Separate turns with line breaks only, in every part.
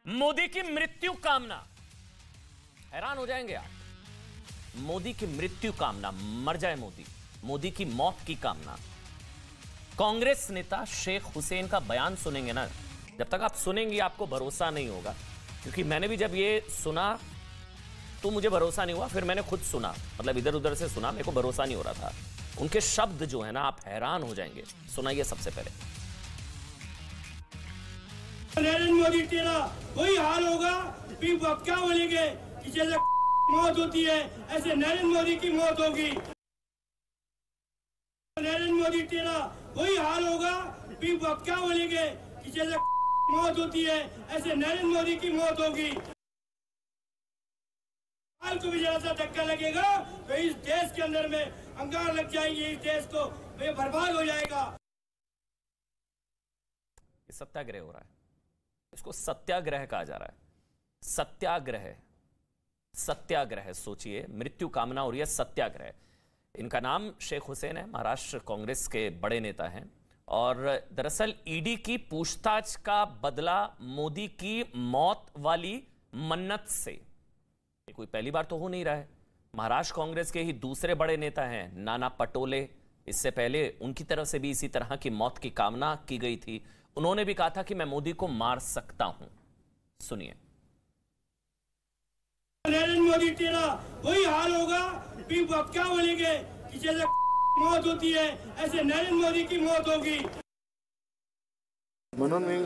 मोदी की मृत्यु कामना, हैरान हो जाएंगे आप। मोदी की मृत्यु कामना, मर जाए मोदी, मोदी की मौत की कामना। कांग्रेस नेता शेख हुसैन का बयान सुनेंगे ना, जब तक आप सुनेंगे आपको भरोसा नहीं होगा। क्योंकि मैंने भी जब ये सुना तो मुझे भरोसा नहीं हुआ, फिर मैंने खुद सुना, मतलब इधर उधर से सुना, मेरे को भरोसा नहीं हो रहा था। उनके शब्द जो है ना, आप हैरान हो जाएंगे। सुनाइए सबसे पहले।
नरेंद्र मोदी तेरा वही हाल होगा, फिर क्या बोलेंगे कि जैसे मौत होती है ऐसे नरेंद्र मोदी की मौत होगी। नरेंद्र मोदी तेरा वही हाल होगा, फिर क्या बोलेंगे कि जैसे मौत होती है ऐसे नरेंद्र मोदी की मौत होगी। हाल को भी जरा सा धक्का लगेगा तो इस देश के अंदर में अंगार लग जाएंगे, इस देश को बर्बाद हो जाएगा।
सत्याग्रह हो रहा है, इसको सत्याग्रह कहा जा रहा है। सत्याग्रह, सत्याग्रह, सोचिए, मृत्यु कामना हो रही है, सत्याग्रह। इनका नाम शेख हुसैन है, महाराष्ट्र कांग्रेस के बड़े नेता हैं। और दरअसल ईडी की पूछताछ का बदला मोदी की मौत वाली मन्नत से। ये कोई पहली बार तो हो नहीं रहा है। महाराष्ट्र कांग्रेस के ही दूसरे बड़े नेता हैं नाना पटोले, इससे पहले उनकी तरफ से भी इसी तरह की मौत की कामना की गई थी। उन्होंने भी कहा था कि मैं मोदी को मार सकता हूं। सुनिए।
नरेंद्र मोदी तेरा वही हाल होगा, फिर क्या बोलेंगे कि जैसे मौत होती है ऐसे नरेंद्र मोदी की मौत होगी।
म्हणून मी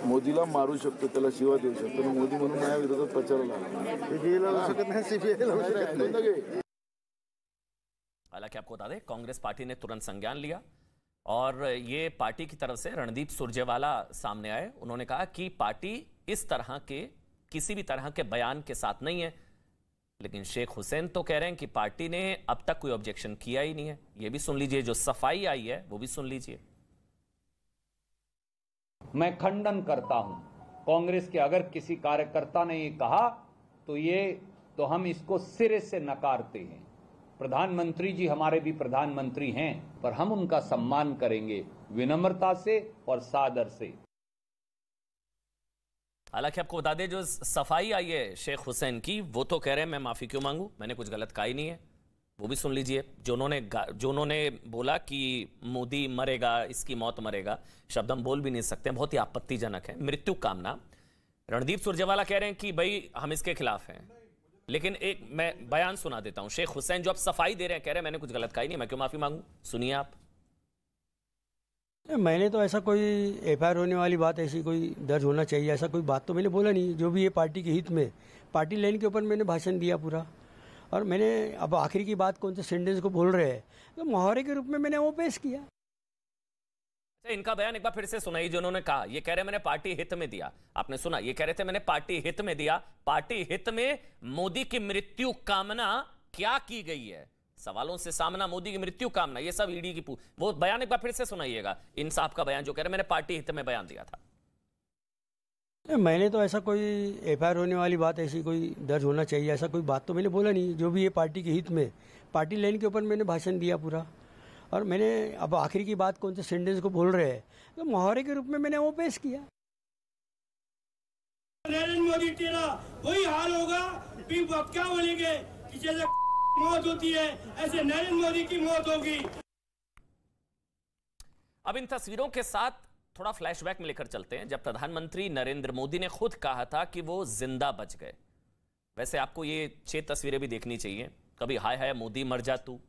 मोदीला मारू शकतो, त्याला शिवा देऊ शकतो, मोदी म्हणून माझ्या विरोधात प्रचाराला लागला।
हालांकि आपको बता दें, कांग्रेस पार्टी ने तुरंत संज्ञान लिया और ये पार्टी की तरफ से रणदीप सुरजेवाला सामने आए। उन्होंने कहा कि पार्टी इस तरह के किसी भी तरह के बयान के साथ नहीं है। लेकिन शेख हुसैन तो कह रहे हैं कि पार्टी ने अब तक कोई ऑब्जेक्शन किया ही नहीं है। ये भी सुन लीजिए, जो सफाई आई है वो भी सुन लीजिए।
मैं खंडन करता हूं, कांग्रेस के अगर किसी कार्यकर्ता ने ये कहा तो हम इसको सिरे से नकारते हैं। प्रधानमंत्री जी हमारे भी प्रधानमंत्री हैं, पर हम उनका सम्मान करेंगे विनम्रता से और सादर से।
हालांकि आपको बता दें, जो सफाई आई है शेख हुसैन की, वो तो कह रहे हैं मैं माफी क्यों मांगू, मैंने कुछ गलत कहा ही नहीं है। वो भी सुन लीजिए। जो उन्होंने बोला कि मोदी मरेगा, इसकी मौत मरेगा, शब्द हम बोल भी नहीं सकते, बहुत ही आपत्तिजनक है। मृत्यु कामना, रणदीप सुरजेवाला कह रहे हैं कि भाई हम इसके खिलाफ हैं। लेकिन एक मैं बयान सुना देता हूं। शेख हुसैन जो अब सफाई दे रहे हैं, कह रहे हैं मैंने कुछ गलत कहा ही नहीं, मैं क्यों माफी मांगू। सुनिए आप।
मैंने तो ऐसा कोई एफआईआर होने वाली बात, ऐसी कोई दर्ज होना चाहिए, ऐसा कोई बात तो मैंने बोला नहीं। जो भी ये पार्टी के हित में, पार्टी लाइन के ऊपर मैंने भाषण दिया पूरा। और मैंने अब आखिरी की बात कौन से सेंटेंस को बोल रहे हैं, तो मुहावरे के रूप में मैंने वो पेश किया।
अच्छा, इनका बयान एक बार फिर से सुनाइए। जो उन्होंने कहा, ये कह रहे मैंने पार्टी हित में दिया। आपने सुना, ये कह रहे थे मैंने पार्टी हित में दिया। पार्टी हित में मोदी की मृत्यु कामना क्या की गई है? सवालों से सामना, मोदी की मृत्यु कामना, ये सब ईडी की वो बयान एक बार फिर से सुनाइएगा। इन साहब का बयान जो कह रहे मैंने पार्टी हित में बयान दिया था।
मैंने तो ऐसा कोई एफआईआर होने वाली बात, ऐसी कोई दर्ज होना चाहिए, ऐसा कोई बात तो मैंने बोला नहीं। जो भी ये पार्टी के हित में, पार्टी लाइन के ऊपर मैंने भाषण दिया पूरा। और मैंने अब आखिरी की बात कौन से सेंटेंस को बोल रहे हैं, तो मुहावरे के रूप में मैंने वो पेश किया।
नरेंद्र मोदी तेरा वही हाल होगा, फिर क्या बोलेंगे कि जैसे मौत होती है ऐसे नरेंद्र मोदी की मौत होगी।
अब इन तस्वीरों के साथ थोड़ा फ्लैशबैक में लेकर चलते हैं, जब प्रधानमंत्री नरेंद्र मोदी ने खुद कहा था कि वो जिंदा बच गए। वैसे आपको ये 6 तस्वीरें भी देखनी चाहिए। कभी हाय हाय मोदी मर जा तू,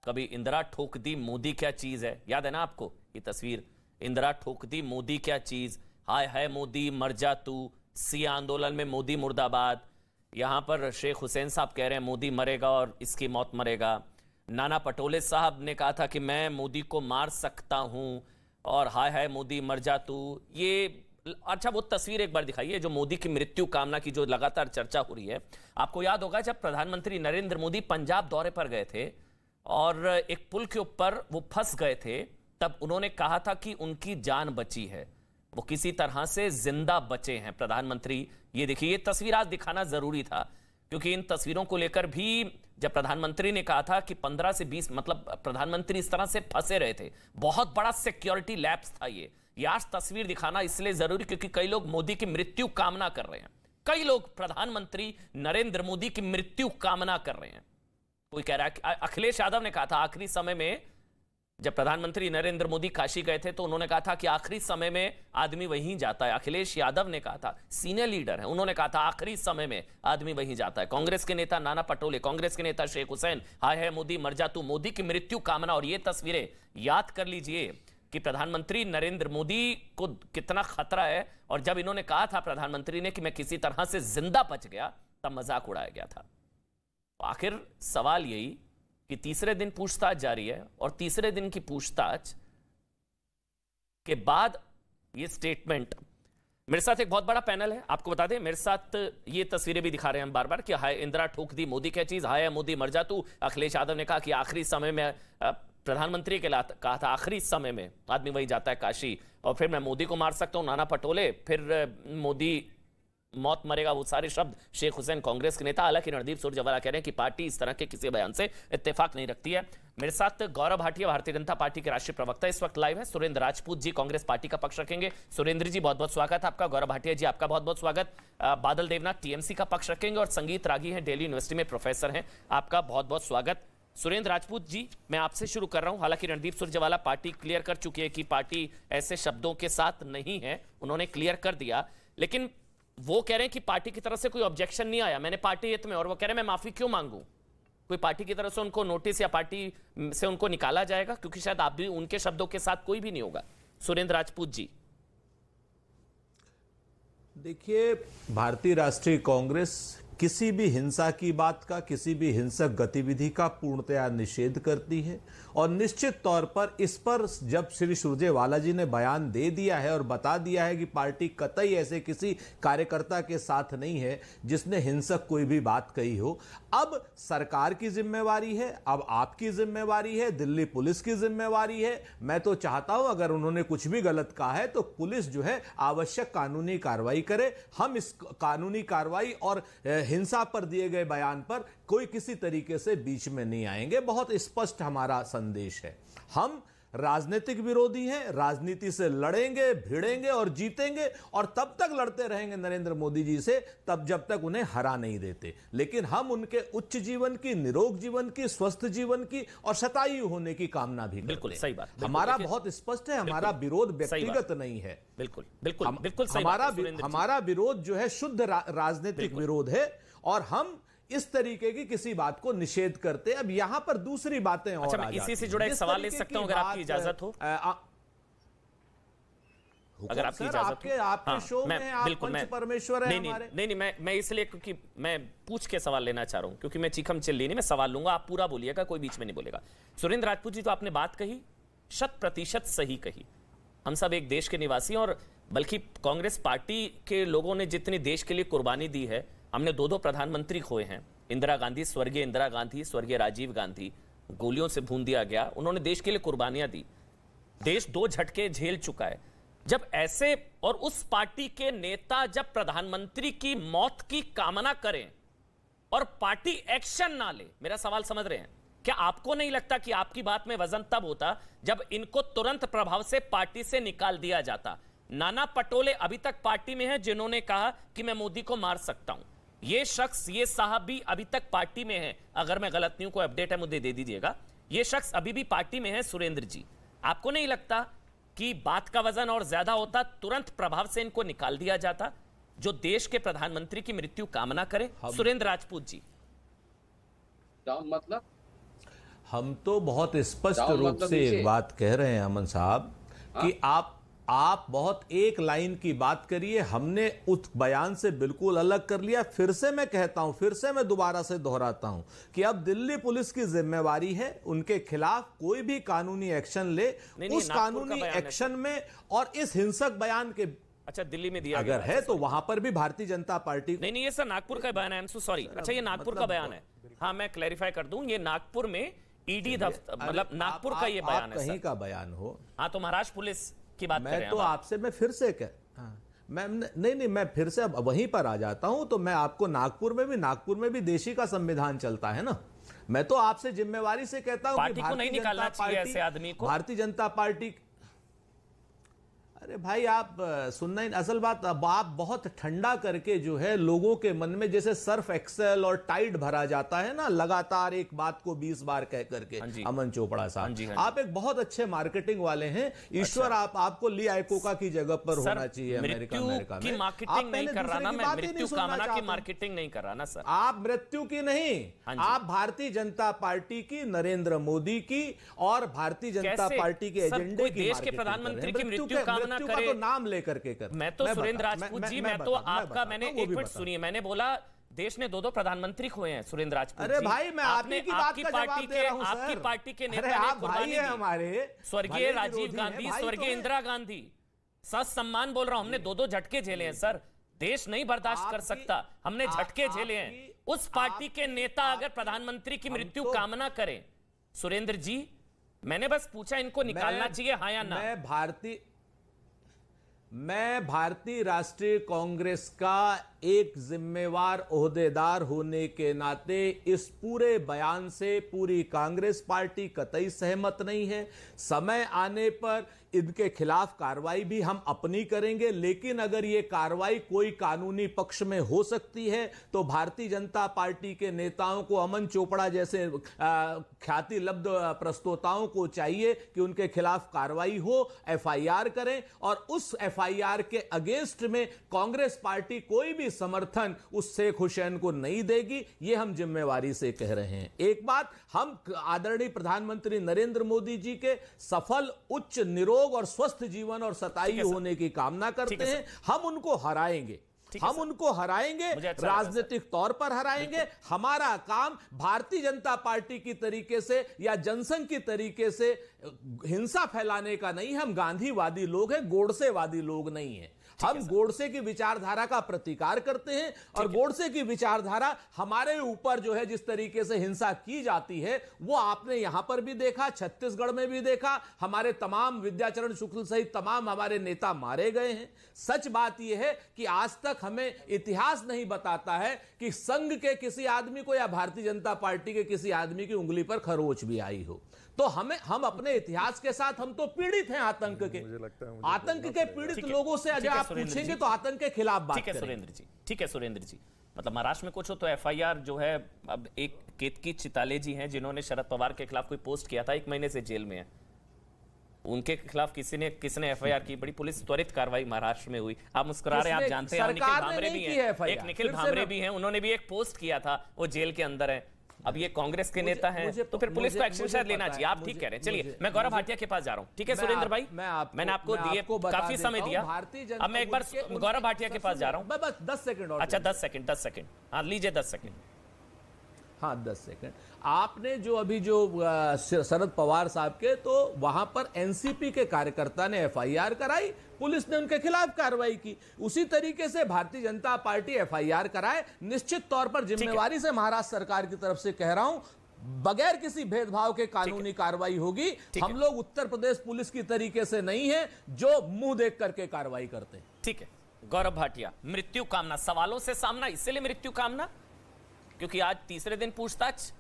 कभी इंदिरा ठोक दी मोदी क्या चीज है, याद है ना आपको ये तस्वीर, इंदिरा ठोक दी मोदी क्या चीज, हाय हाय मोदी मर जा तू, सिया आंदोलन में मोदी मुर्दाबाद। यहां पर शेख हुसैन साहब कह रहे हैं मोदी मरेगा और इसकी मौत मरेगा। नाना पटोले साहब ने कहा था कि मैं मोदी को मार सकता हूं, और हाय हाय मोदी मर जा तू। ये अच्छा, वो तस्वीर एक बार दिखाइए जो मोदी की मृत्यु कामना की, जो लगातार चर्चा हो रही है। आपको याद होगा जब प्रधानमंत्री नरेंद्र मोदी पंजाब दौरे पर गए थे और एक पुल के ऊपर वो फंस गए थे, तब उन्होंने कहा था कि उनकी जान बची है, वो किसी तरह से जिंदा बचे हैं प्रधानमंत्री। ये देखिए, ये तस्वीर आज दिखाना जरूरी था, क्योंकि इन तस्वीरों को लेकर भी जब प्रधानमंत्री ने कहा था कि 15 से 20, मतलब प्रधानमंत्री इस तरह से फंसे रहे थे, बहुत बड़ा सिक्योरिटी लैप्स था ये। ये आज तस्वीर दिखाना इसलिए जरूरी क्योंकि कई लोग मोदी की मृत्यु कामना कर रहे हैं, कई लोग प्रधानमंत्री नरेंद्र मोदी की मृत्यु कामना कर रहे हैं। कोई कह रहा है, अखिलेश यादव ने कहा था आखिरी समय में, जब प्रधानमंत्री नरेंद्र मोदी काशी गए थे तो उन्होंने कहा था कि आखिरी समय में आदमी वहीं जाता है। अखिलेश यादव ने कहा था, सीनियर लीडर है, उन्होंने कहा था आखिरी समय में आदमी वहीं जाता है। कांग्रेस के नेता नाना पटोले, कांग्रेस के नेता शेख हुसैन, हाय हाय मोदी मर जा तू, मोदी की मृत्यु कामना। और ये तस्वीरें याद कर लीजिए कि प्रधानमंत्री नरेंद्र मोदी को कितना खतरा है। और जब इन्होंने कहा था प्रधानमंत्री ने कि मैं किसी तरह से जिंदा बच गया, तब मजाक उड़ाया गया था। आखिर सवाल यही कि तीसरे दिन पूछताछ जारी है और तीसरे दिन की पूछताछ के बाद ये स्टेटमेंट। मेरे साथ एक बहुत बड़ा पैनल है, आपको बता दें, मेरे साथ ये तस्वीरें भी दिखा रहे हैं हम बार बार कि हाय इंदिरा ठोक दी मोदी क्या चीज, हाय मोदी मर जा तू। अखिलेश यादव ने कहा कि आखिरी समय में, प्रधानमंत्री के कहा था आखिरी समय में आदमी वही जाता है काशी, और फिर मैं मोदी को मार सकता हूं, नाना पटोले, फिर मोदी मौत मरेगा, वो सारे शब्द शेख हुसैन कांग्रेस के नेता। हालांकि रणदीप सुरजेवाला कह रहे हैं कि पार्टी इस तरह के किसी बयान से इत्तेफाक नहीं रखती है। मेरे साथ गौरव भाटिया, भारतीय जनता पार्टी के राष्ट्रीय प्रवक्ता, इस वक्त लाइव है। सुरेंद्र राजपूत जी कांग्रेस पार्टी का पक्ष रखेंगे। सुरेंद्र जी बहुत बहुत स्वागत है आपका। गौरव भाटिया जी आपका बहुत बहुत स्वागत। बादल देवनाथ टीएमसी का पक्ष रखेंगे और संगीत रागी हैं, दिल्ली यूनिवर्सिटी में प्रोफेसर हैं, आपका बहुत बहुत स्वागत। सुरेंद्र राजपूत जी, मैं आपसे शुरू कर रहा हूं। हालांकि रणदीप सुरजेवाला पार्टी क्लियर कर चुकी है कि पार्टी ऐसे शब्दों के साथ नहीं है, उन्होंने क्लियर कर दिया, लेकिन वो कह रहे हैं कि पार्टी की तरफ से कोई ऑब्जेक्शन नहीं आया, मैंने पार्टी हित में, और वो कह रहे हैं मैं माफी क्यों मांगू, कोई पार्टी की तरफ से उनको नोटिस या पार्टी से उनको निकाला जाएगा, क्योंकि शायद आप भी उनके शब्दों के साथ कोई भी नहीं होगा। सुरेंद्र राजपूत जी।
देखिए, भारतीय राष्ट्रीय कांग्रेस किसी भी हिंसा की बात का, किसी भी हिंसक गतिविधि का पूर्णतया निषेध करती है। और निश्चित तौर पर इस पर जब श्री सुरजेवाला जी ने बयान दे दिया है और बता दिया है कि पार्टी कतई ऐसे किसी कार्यकर्ता के साथ नहीं है जिसने हिंसक कोई भी बात कही हो, अब सरकार की जिम्मेवारी है, अब आपकी जिम्मेवारी है, दिल्ली पुलिस की जिम्मेवारी है। मैं तो चाहता हूं अगर उन्होंने कुछ भी गलत कहा है तो पुलिस जो है आवश्यक कानूनी कार्रवाई करे। हम इस कानूनी कार्रवाई और हिंसा पर दिए गए बयान पर कोई किसी तरीके से बीच में नहीं आएंगे। बहुत स्पष्ट हमारा संदेश है, हम राजनीतिक विरोधी हैं, राजनीति से लड़ेंगे, भिड़ेंगे और जीतेंगे, और तब तक लड़ते रहेंगे नरेंद्र मोदी जी से तब जब तक उन्हें हरा नहीं देते। लेकिन हम उनके उच्च जीवन की, निरोग जीवन की, स्वस्थ जीवन की और शतायु होने की कामना भी
बिल्कुल
करते हैं।
सही बात,
हमारा बहुत स्पष्ट है, हमारा विरोध व्यक्तिगत नहीं है।
बिल्कुल बिल्कुल बिल्कुल
हमारा विरोध जो है शुद्ध राजनीतिक विरोध है, और हम इस तरीके की किसी बात को निषेध करते हैं। अब यहां पर दूसरी बातें और
मैं इसी से जुड़ा एक सवाल ले सकता हूं अगर आपकी इजाजत हो? अगर आपकी इजाजत हो,
आपके शो में आप पंच परमेश्वर हैं हमारे।
नहीं, मैं इसलिए क्योंकि मैं पूछ के सवाल लेना चाह रहा हूं, क्योंकि मैं चीखम चिल्ली नहीं, मैं सवाल लूंगा, आप पूरा बोलिएगा, कोई बीच में नहीं बोलेगा। सुरेंद्र राजपूत जी, तो आपने बात कही 100% सही कही। हम सब एक देश के निवासी, और बल्कि कांग्रेस पार्टी के लोगों ने जितनी देश के लिए कुर्बानी दी है, हमने 2 प्रधानमंत्री खोए हैं, इंदिरा गांधी, स्वर्गीय इंदिरा गांधी, स्वर्गीय राजीव गांधी, गोलियों से भून दिया गया, उन्होंने देश के लिए कुर्बानियां दी, देश 2 झटके झेल चुका है। जब ऐसे, और उस पार्टी के नेता जब प्रधानमंत्री की मौत की कामना करें और पार्टी एक्शन ना ले, मेरा सवाल समझ रहे हैं, क्या आपको नहीं लगता कि आपकी बात में वजन तब होता जब इनको तुरंत प्रभाव से पार्टी से निकाल दिया जाता? नाना पटोले अभी तक पार्टी में हैं, जिन्होंने कहा कि मैं मोदी को मार सकता हूं। ये शख्स, ये साहब भी अभी तक पार्टी में है, अगर मैं गलत नहीं हूं, कोई अपडेट है मुझे दे दीजिएगा। ये शख्स अभी भी पार्टी में है। सुरेंद्र जी, आपको नहीं लगता कि बात का वजन और ज्यादा होता, तुरंत प्रभाव से इनको निकाल दिया जाता, जो देश के प्रधानमंत्री की मृत्यु कामना करे? सुरेंद्र राजपूत जी।
मतलब
हम तो बहुत स्पष्ट रूप से एक बात कह रहे हैं अमन साहब कि आप बहुत एक लाइन की बात करिए, हमने उस बयान से बिल्कुल अलग कर लिया। फिर से मैं कहता हूं, फिर से मैं दोबारा से दोहराता हूं कि अब दिल्ली पुलिस की जिम्मेवारी है उनके खिलाफ कोई भी कानूनी एक्शन ले। उस कानूनी एक्शन में और इस हिंसक बयान के,
अच्छा दिल्ली में दिया
अगर है तो वहां पर भी भारतीय जनता पार्टी,
नहीं ये सर नागपुर का बयान है, आई एम सो सॉरी। अच्छा ये नागपुर का बयान है, हाँ मैं क्लैरिफाई कर दूं, ये नागपुर में ईडी दफ्तर, मतलब नागपुर का ये बयान है।
कहीं का बयान हो,
हाँ तो महाराष्ट्र पुलिस की बात कर रहे हैं।
तो आपसे मैं फिर से मैं फिर से अब वहीं पर आ जाता हूं। तो मैं आपको नागपुर में भी देशी का संविधान चलता है ना। मैं तो आपसे जिम्मेवारी से कहता हूं
पार्टी को नहीं निकालना चाहिए ऐसे आदमी को।
भारतीय जनता पार्टी, अरे भाई आप सुनना ही, असल बात अब आप बहुत ठंडा करके जो है लोगों के मन में जैसे सर्फ एक्सेल और टाइड भरा जाता है ना, लगातार एक बात को 20 बार कह करके। अमन चोपड़ा साहब, आप एक बहुत अच्छे मार्केटिंग वाले हैं। ईश्वर आपको ली आइकोका की जगह पर होना चाहिए अमेरिका में।
मार्केटिंग नहीं कर रहा ना मैं, मृत्यु कामना की मार्केटिंग नहीं कर रहा ना सर।
आप मृत्यु की नहीं, आप भारतीय जनता पार्टी की, नरेंद्र मोदी की और भारतीय जनता पार्टी के एजेंडे की,
देश के प्रधानमंत्री की मृत्यु कामना करे,
तो नाम लेकर के कर।
मैं तो सुरेंद्र राजपूत जी, मैं तो आपका, मैंने एक मिनट सुनिए, मैंने बोला देश ने दो प्रधानमंत्री खोए हैं सुरेंद्र राजपूत।
अरे भाई मैं आपने की बात का जवाब दे रहा हूं सर।
आपकी पार्टी के नेता
ने कुर्बानी दी, हमारे
स्वर्गीय राजीव गांधी, स्वर्गीय इंदिरा गांधी, सच सम्मान बोल रहा हूं, हमने दो झटके झेले हैं सर। देश नहीं बर्दाश्त कर सकता, हमने झटके झेले हैं। उस पार्टी के नेता अगर प्रधानमंत्री की मृत्यु कामना करें, सुरेंद्र जी मैंने बस पूछा इनको निकालना चाहिए हाँ या ना।
मैं भारतीय राष्ट्रीय कांग्रेस का एक जिम्मेवार ओहदेदार होने के नाते इस पूरे बयान से पूरी कांग्रेस पार्टी कतई सहमत नहीं है। समय आने पर इनके खिलाफ कार्रवाई भी हम अपनी करेंगे, लेकिन अगर ये कार्रवाई कोई कानूनी पक्ष में हो सकती है तो भारतीय जनता पार्टी के नेताओं को, अमन चोपड़ा जैसे ख्याति लब्ध प्रस्तोताओं को चाहिए कि उनके खिलाफ कार्रवाई हो, एफआईआर करें और उस एफआईआर के अगेंस्ट में कांग्रेस पार्टी कोई भी समर्थन उस शेख हुसैन को नहीं देगी। ये हम जिम्मेवारी से कह रहे हैं। एक बात, हम आदरणीय प्रधानमंत्री नरेंद्र मोदी जी के सफल, उच्च, निरोग और स्वस्थ जीवन और सताई होने की कामना करते हैं। हम उनको हराएंगे, हम उनको हराएंगे, राजनीतिक तौर पर हराएंगे। हमारा काम भारतीय जनता पार्टी की तरीके से या जनसंघ की तरीके से हिंसा फैलाने का नहीं। हम गांधीवादी लोग हैं, गोडसेवादी लोग नहीं हैं। हम गोडसे की विचारधारा का प्रतिकार करते हैं और गोडसे की विचारधारा हमारे ऊपर जो है जिस तरीके से हिंसा की जाती है वो आपने यहां पर भी देखा, छत्तीसगढ़ में भी देखा। हमारे तमाम, विद्याचरण शुक्ल सहित तमाम हमारे नेता मारे गए हैं। सच बात यह है कि आज तक हमें इतिहास नहीं बताता है कि संघ के किसी आदमी को या भारतीय जनता पार्टी के किसी आदमी की उंगली पर खरोच भी आई हो। तो हम अपने इतिहास के साथ, हम तो पीड़ित हैं आतंक के। आतंक के पीड़ित लोगों से अगर आप पूछेंगे तो आतंक के खिलाफ बात करेंगे।
सुरेंद्र जी, ठीक है सुरेंद्र जी, मतलब महाराष्ट्र में कुछ हो तो एफआईआर जो है, अब एक केतकी चिताले जी हैं जिन्होंने शरद पवार के खिलाफ कोई पोस्ट किया था, 1 महीने से जेल में है। उनके खिलाफ किसने एफआईआर की, बड़ी पुलिस त्वरित कार्रवाई महाराष्ट्र में हुई। आप मुस्कुरा रहे हैं, आप जानते हैं निखिल भामरे भी हैं, एक निखिल भामरे भी हैं, उन्होंने भी एक पोस्ट किया था, वो जेल के अंदर है। अब ये कांग्रेस के नेता हैं तो फिर पुलिस को एक्शन शायद लेना चाहिए। आप ठीक कह रहे हैं। चलिए मैं गौरव भाटिया के पास जा रहा हूं। ठीक है सुरेंद्र भाई, मैंने आपको दिए काफी समय दिया, अब मैं एक बार गौरव भाटिया के पास जा रहा हूं।
बस 10 सेकंड और।
अच्छा 10 सेकंड, हाँ लीजिए 10 सेकंड।
हाँ 10 सेकंड। आपने जो अभी जो शरद पवार साहब के, तो वहां पर एनसीपी के कार्यकर्ता ने एफआईआर कराई, पुलिस ने उनके खिलाफ कार्रवाई की। उसी तरीके से भारतीय जनता पार्टी एफआईआर कराए, निश्चित तौर पर जिम्मेवारी से महाराष्ट्र सरकार की तरफ से कह रहा हूं, बगैर किसी भेदभाव के कानूनी कार्रवाई होगी। हम लोग उत्तर प्रदेश पुलिस की तरीके से नहीं है जो मुंह देख करके कार्रवाई करते हैं।
ठीक है गौरव भाटिया, मृत्यु कामना, सवालों से सामना, इसलिए मृत्यु कामना क्योंकि आज तीसरे दिन पूछताछ,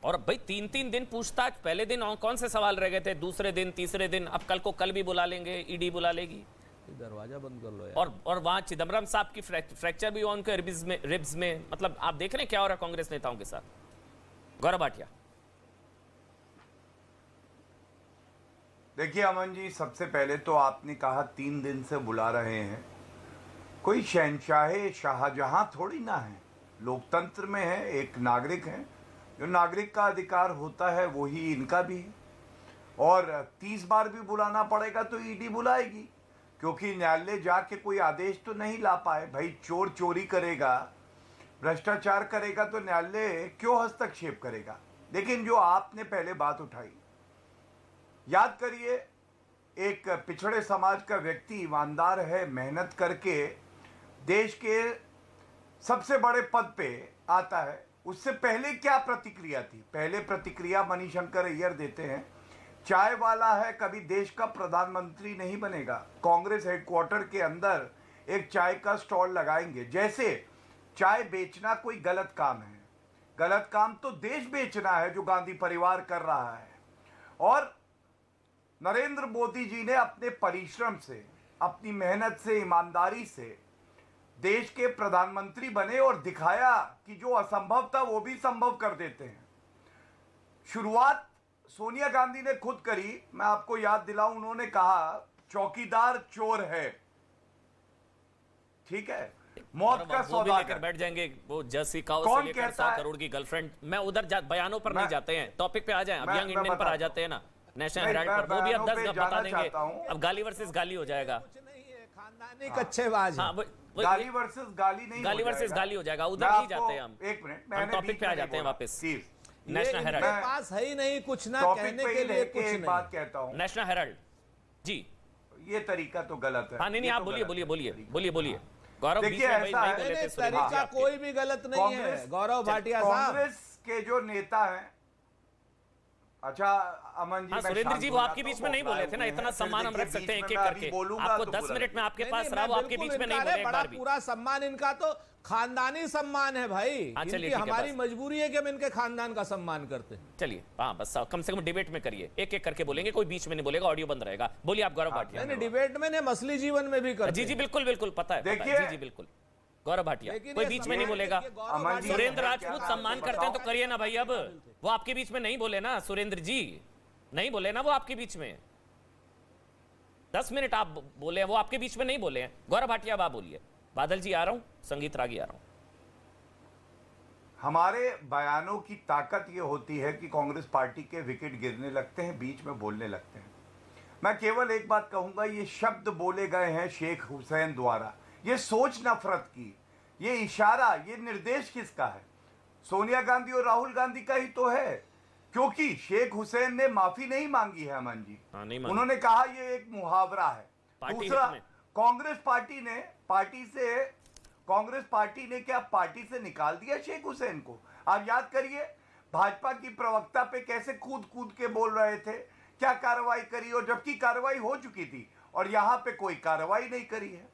और भाई 3-3 दिन पूछताछ। पहले दिन कौन से सवाल रह गए थे, दूसरे दिन, तीसरे दिन, अब कल को कल भी बुला लेंगे, ईडी बुला लेगी।
दरवाजा बंद कर लो यार।
और वहां चिदम्बरम साहब की फ्रैक्चर भी उनके रिब्स में, मतलब आप देख रहे हैं क्या हो रहा है कांग्रेस नेताओं के साथ। गौरव भाटिया,
देखिए अमन जी, सबसे पहले तो आपने कहा 3 दिन से बुला रहे हैं। कोई शहंशाहे शाहजहां थोड़ी ना है, लोकतंत्र में है, एक नागरिक है। जो नागरिक का अधिकार होता है वही इनका भी है। और 30 बार भी बुलाना पड़ेगा तो ईडी बुलाएगी, क्योंकि न्यायालय जाके कोई आदेश तो नहीं ला पाए। भाई चोर चोरी करेगा, भ्रष्टाचार करेगा तो न्यायालय क्यों हस्तक्षेप करेगा। लेकिन जो आपने पहले बात उठाई, याद करिए, एक पिछड़े समाज का व्यक्ति ईमानदार है, मेहनत करके देश के सबसे बड़े पद पे आता है। उससे पहले क्या प्रतिक्रिया थी? पहले प्रतिक्रिया मणिशंकर अय्यर देते हैं, चाय वाला है, कभी देश का प्रधानमंत्री नहीं बनेगा। कांग्रेस हेडक्वार्टर के अंदर एक चाय का स्टॉल लगाएंगे, जैसे चाय बेचना कोई गलत काम है। गलत काम तो देश बेचना है जो गांधी परिवार कर रहा है। और नरेंद्र मोदी जी ने अपने परिश्रम से, अपनी मेहनत से, ईमानदारी से देश के प्रधानमंत्री बने और दिखाया कि जो असंभव था वो भी संभव कर देते हैं। शुरुआत सोनिया गांधी ने खुद करी। मैं आपको याद दिलाऊं, उन्होंने कहा चौकीदार चोर है, ठीक है, मौत का सौदागर।
लेकर बैठ जाएंगे वो जर्सी काउ
कौन
से लेकर
कहता
100
है?
करोड़ की गर्लफ्रेंड। मैं उधर बयानों पर नहीं जाते हैं, टॉपिक पे आ जाएं। अब यंग इंडियन पर आ जाते हैं ना, नेशनल हेराल्ड पर, वो भी अब 10 बता देंगे। अब गाली वर्सेस गाली हो जाएगा,
खानदानी कच्चेबाज।
हाँ,
गाली वर्सेस गाली नहीं,
गाली वर्सेस गाली हो जाएगा। उधर नहीं जाते हैं हम।
एक मिनट,
हम टॉपिक पे आ जाते हैं वापस। नेशनल हेराल्ड
पास है ही नहीं कुछ ना कहने के लिए, कुछ
एक
नहीं।
बात कहता हूं,
नेशनल हेराल्ड जी,
ये तरीका तो गलत है।
हाँ नहीं आप बोलिए बोलिए बोलिए बोलिए बोलिए। गौरव बीच
देखिए,
में भाई
ऐसा
नहीं
है,
बोले थे,
तरीका कोई भी गलत नहीं है गौरव भाटिया साहब।
कांग्रेस के जो नेता हैं, अच्छा अमन जी,
हाँ सुरेंद्र जी, वो आपके बीच में नहीं बोले थे ना, इतना सम्मान हम रख सकते हैं एक एक करके। आपको 10 मिनट में आपके पास रहा, वो आपके बीच में नहीं बोले एक बार भी।
पूरा सम्मान इनका तो खानदानी सम्मान है भाई।
चलिए,
हमारी मजबूरी है कि हम इनके खानदान का सम्मान करते हैं।
चलिए, हाँ बस कम से कम डिबेट में करिए, एक एक करके बोलेंगे, कोई बीच में नहीं बोलेगा, ऑडियो बंद रहेगा। बोलिए आप गौरव भाटिया।
नहीं, डिबेट में नहीं, मसली जीवन में भी करते
जी जी बिल्कुल बिल्कुल, पता है,
देखिए,
जी जी बिल्कुल। गौरव भाटिया कोई बीच में नहीं बोलेगा। सुरेंद्र राजपूत सम्मान करते हैं तो करिए ना भाई। अब वो आपके बीच में नहीं बोले ना, सुरेंद्र जी नहीं बोले ना वो आपके बीच में। 10 मिनट आप बोले, वो आपके बीच में नहीं बोले हैं। गौरव भाटिया अब आप बोलिए। बादल जी आ रहा हूं, संगीत रागी आ रहा हूं।
हमारे बयानों की ताकत यह होती है कि कांग्रेस पार्टी के विकेट गिरने लगते हैं, बीच में बोलने लगते हैं। मैं केवल एक बात कहूंगा, ये शब्द बोले गए हैं शेख हुसैन द्वारा, ये सोच नफरत की, ये इशारा, ये निर्देश किसका है? सोनिया गांधी और राहुल गांधी का ही तो है, क्योंकि शेख हुसैन ने माफी नहीं मांगी है अमन जी। उन्होंने कहा ये एक मुहावरा है। दूसरा, कांग्रेस पार्टी ने क्या पार्टी से निकाल दिया शेख हुसैन को? आप याद करिए, भाजपा की प्रवक्ता पे कैसे कूद कूद के बोल रहे थे, क्या कार्रवाई करी, और जबकि कार्रवाई हो चुकी थी, और यहां पे कोई कार्रवाई नहीं करी है।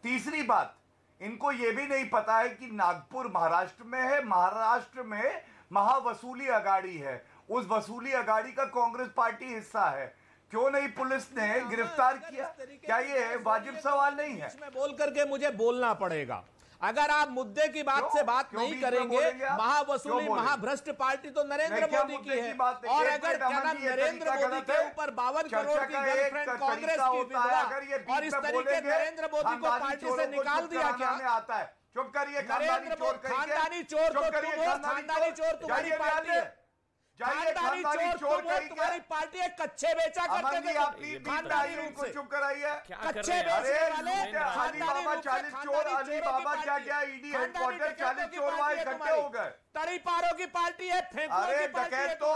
तीसरी बात, इनको यह भी नहीं पता है कि नागपुर महाराष्ट्र में है, महाराष्ट्र में महावसूली अगाड़ी है, उस वसूली अगाड़ी का कांग्रेस पार्टी हिस्सा है। क्यों नहीं पुलिस ने गिरफ्तार किया? क्या ये वाजिब सवाल नहीं है?
इसमें बोल करके मुझे बोलना पड़ेगा। अगर आप मुद्दे की बात से बात नहीं करेंगे, महावसूली महाभ्रष्ट पार्टी तो नरेंद्र मोदी की है, और अगर क्या नाम नरेंद्र मोदी के ऊपर 52 करोड़ की गर्लफ्रेंड कांग्रेस की विधवा, और इस तरीके नरेंद्र मोदी को पार्टी से निकाल दिया क्या?
आता है, चुप करिए।
खानदानी चोर तो तुम हो, खानदानी चोर तुम्हारी पार्टी है, खानदानी चोर तुम्हारी पार्टी है। कच्चे बेचा करते थे खानदानी रूप से,
चुप कराइए।
कच्चे बेचने वाले
खानदानी रूप से, चोर अली बाबा क्या ईडी हेडक्वार्टर 40 चोर वहां इकट्ठे हो गए।
तरी पारों की पार्टी है,
अरे डकैत तो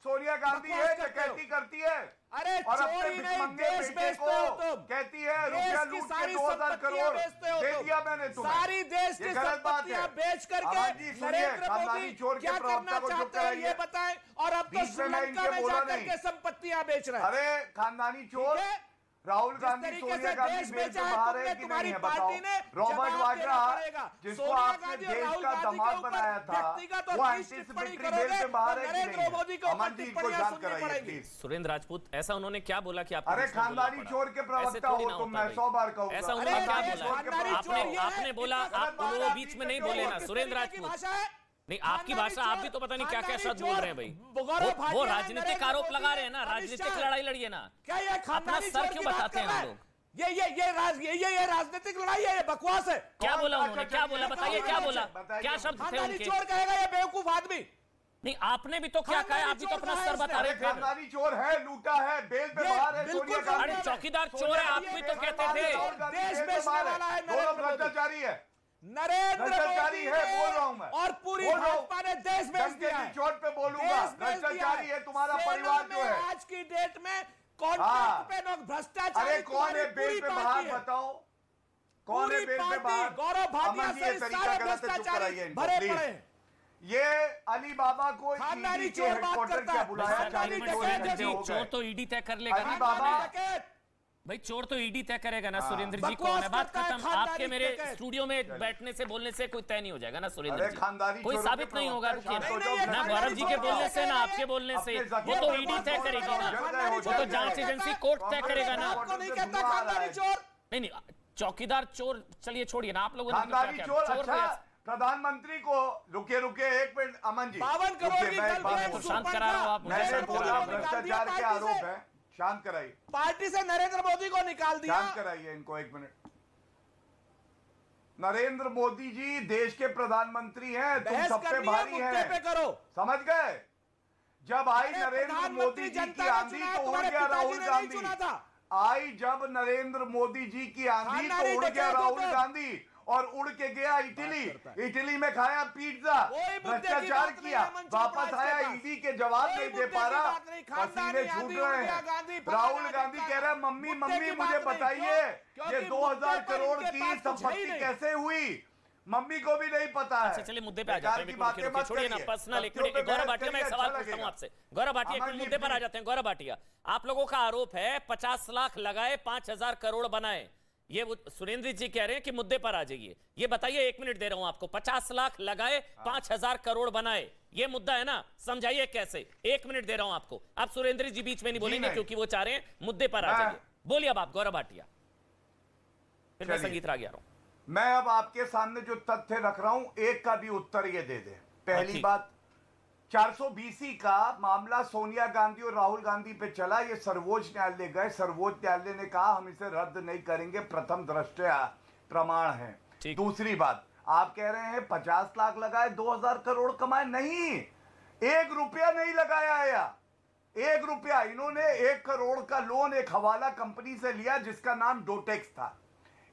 सोनिया गांधी है, डकैती करती है।
अरे चोरी नहीं, देश बेचते हो तुम,
कहती है रुपया लूट के 2000 करोड़ दे दिया मैंने तुम्हें।
सारी देश की संपत्तियां बेच करके नरेंद्र मोदी क्या करना चाहते हैं ये बताएं, और अब तो श्रीलंका में जाकर के संपत्तियां बेच रहे हैं।
अरे खानदानी चोर, राहुल गांधी सोनिया गांधी बेच बाहर है कि नहीं है बताओ? रॉबर्ट वाड्रा, जिसको आपने देश का दामाद बनाया था, वो एंटीसिपेटरी बेल से बाहर है कि नहीं? अमन जी को जान कराइए।
सुरेंद्र राजपूत, ऐसा उन्होंने क्या बोला कि आप?
अरे खानदानी चोर के प्रवक्ता हो तो मैं 100 बार कहूंगा।
ऐसा उन्होंने क्या बोला? आपने बोला, आप वो बीच में नहीं बोले ना सुरेंद्र राजपूत। नहीं, आपकी भाषा, आप भी तो पता नहीं क्या क्या शब्द बोल रहे हैं भाई। वो राजनीतिक आरोप लगा रहे हैं ना, राजनीतिक लड़ाई लड़िए ना। अपना सर क्यों बताते हैं हम लोग?
ये राजनीतिक लड़ाई है, ये बकवास है।
क्या बोला उन्होंने? क्या बोला बताइए, क्या बोला? क्या शब्द थे उनके?
चोर कहेगा ये बेवकूफ आदमी।
नहीं, आपने भी तो क्या कहा, आप भी तो अपना सर बता रहे थे।
खानदानी चोर है, लूटा है, बेल पे बाहर है सोनिया गांधी।
अरे चौकीदार चोर है, आप भी तो कहते थे।
देश बेचने वाला है,
दोनों भ्रष्टाचारी है,
नरेंद्र मोदी
है, बोल रहा हूं मैं,
और पूरी भाजपा ने देश बेच दिया है।
चोट पे बोलूंगा, भ्रष्टाचारी है तुम्हारा परिवार जो है
आज की डेट में कॉन्ट्रैक्ट पे लोग भ्रष्टाचारी।
अरे कौन है बेल पे बाहर बताओ, कौन है बेल पे बाहर?
गौरव भाटिया से सारे भ्रष्टाचारी भरे पड़े हैं।
ये अली बाबा को
खानदानी चोर बात करता है,
बुलाया,
चोर तो ईडी तय कर लेगा।
अली बाबा
भाई चोर तो ईडी तय करेगा ना सुरेंद्र जी कौन है, बात खत्म। आपके मेरे स्टूडियो में बैठने से बोलने से कोई तय नहीं हो जाएगा ना सुरेंद्र जी, कोई साबित नहीं होगा। रुकिए ना गौरव जी के बोलने से ना आपके बोलने से, वो तो ईडी तय करेगी ना, वो तो जांच एजेंसी कोर्ट तय करेगा ना। नहीं चौकीदार चोर चलिए छोड़िए ना, आप लोगों ने
प्रधानमंत्री को रुके एक मिनट अमन जी,
52 करोड़ की
शांत करा रहा हूं आप,
मैंने बोला भ्रष्टाचार के आरोप है, शांत कराइए।
पार्टी से नरेंद्र मोदी को निकाल दिया,
शांत कराइए इनको 1 मिनट। नरेंद्र मोदी जी देश के प्रधानमंत्री हैं, तुम सब पे भारी हैं,
करो
समझ गए। जब आई नरेंद्र मोदी जी की आंधी तो उड़ गया राहुल गांधी, आई जब नरेंद्र मोदी जी की आंधी तो उड़ गया राहुल गांधी और उड़ के गया इटली में खाया पिज्जा, भ्रष्टाचार किया, वापस आया ईडी के जवाब नहीं दे पा रहा, पसीने छूट रहे हैं। राहुल गांधी कह रहा है मम्मी मुझे बताइए ये 2000 करोड़ की संपत्ति कैसे हुई, मम्मी को भी नहीं पता है।
अच्छा चलिए मुद्दे पे आ जाते हैं, छोड़िए ना पर्सनल। गौरव भाटिया मैं एक सवाल पूछता हूं आपसे, गौरव भाटिया एक मुद्दे पर आ जाते हैं। गौरव भाटिया, आप लोगों का आरोप है 50 लाख लगाए 5000 करोड़ बनाए, ये सुरेंद्र जी कह रहे हैं कि मुद्दे पर आ जाइए। ये बताइए, 1 मिनट दे रहा हूं आपको, 50 लाख लगाए 5000 करोड़ बनाए, ये मुद्दा है ना, समझाइए कैसे। 1 मिनट दे रहा हूं आपको, आप सुरेंद्र जी बीच में नहीं बोलेंगे क्योंकि वो चाह रहे हैं मुद्दे पर आ जाइए। बोलिए अब आप गौरव भाटिया, फिर मैं संगीत राग आ रहा हूं।
मैं अब आपके सामने जो तथ्य रख रहा हूं एक का भी उत्तर ये दे दे। पहली बात, 420 का मामला सोनिया गांधी और राहुल गांधी पे चला, ये सर्वोच्च न्यायालय गए, सर्वोच्च न्यायालय ने कहा हम इसे रद्द नहीं करेंगे, प्रथम दृष्टया प्रमाण है। दूसरी बात, आप कह रहे हैं 50 लाख लगाए 2000 करोड़ कमाए, नहीं, 1 रुपया नहीं लगाया है, 1 रुपया। इन्होंने 1 करोड़ का लोन एक हवाला कंपनी से लिया जिसका नाम डोटेक्स था,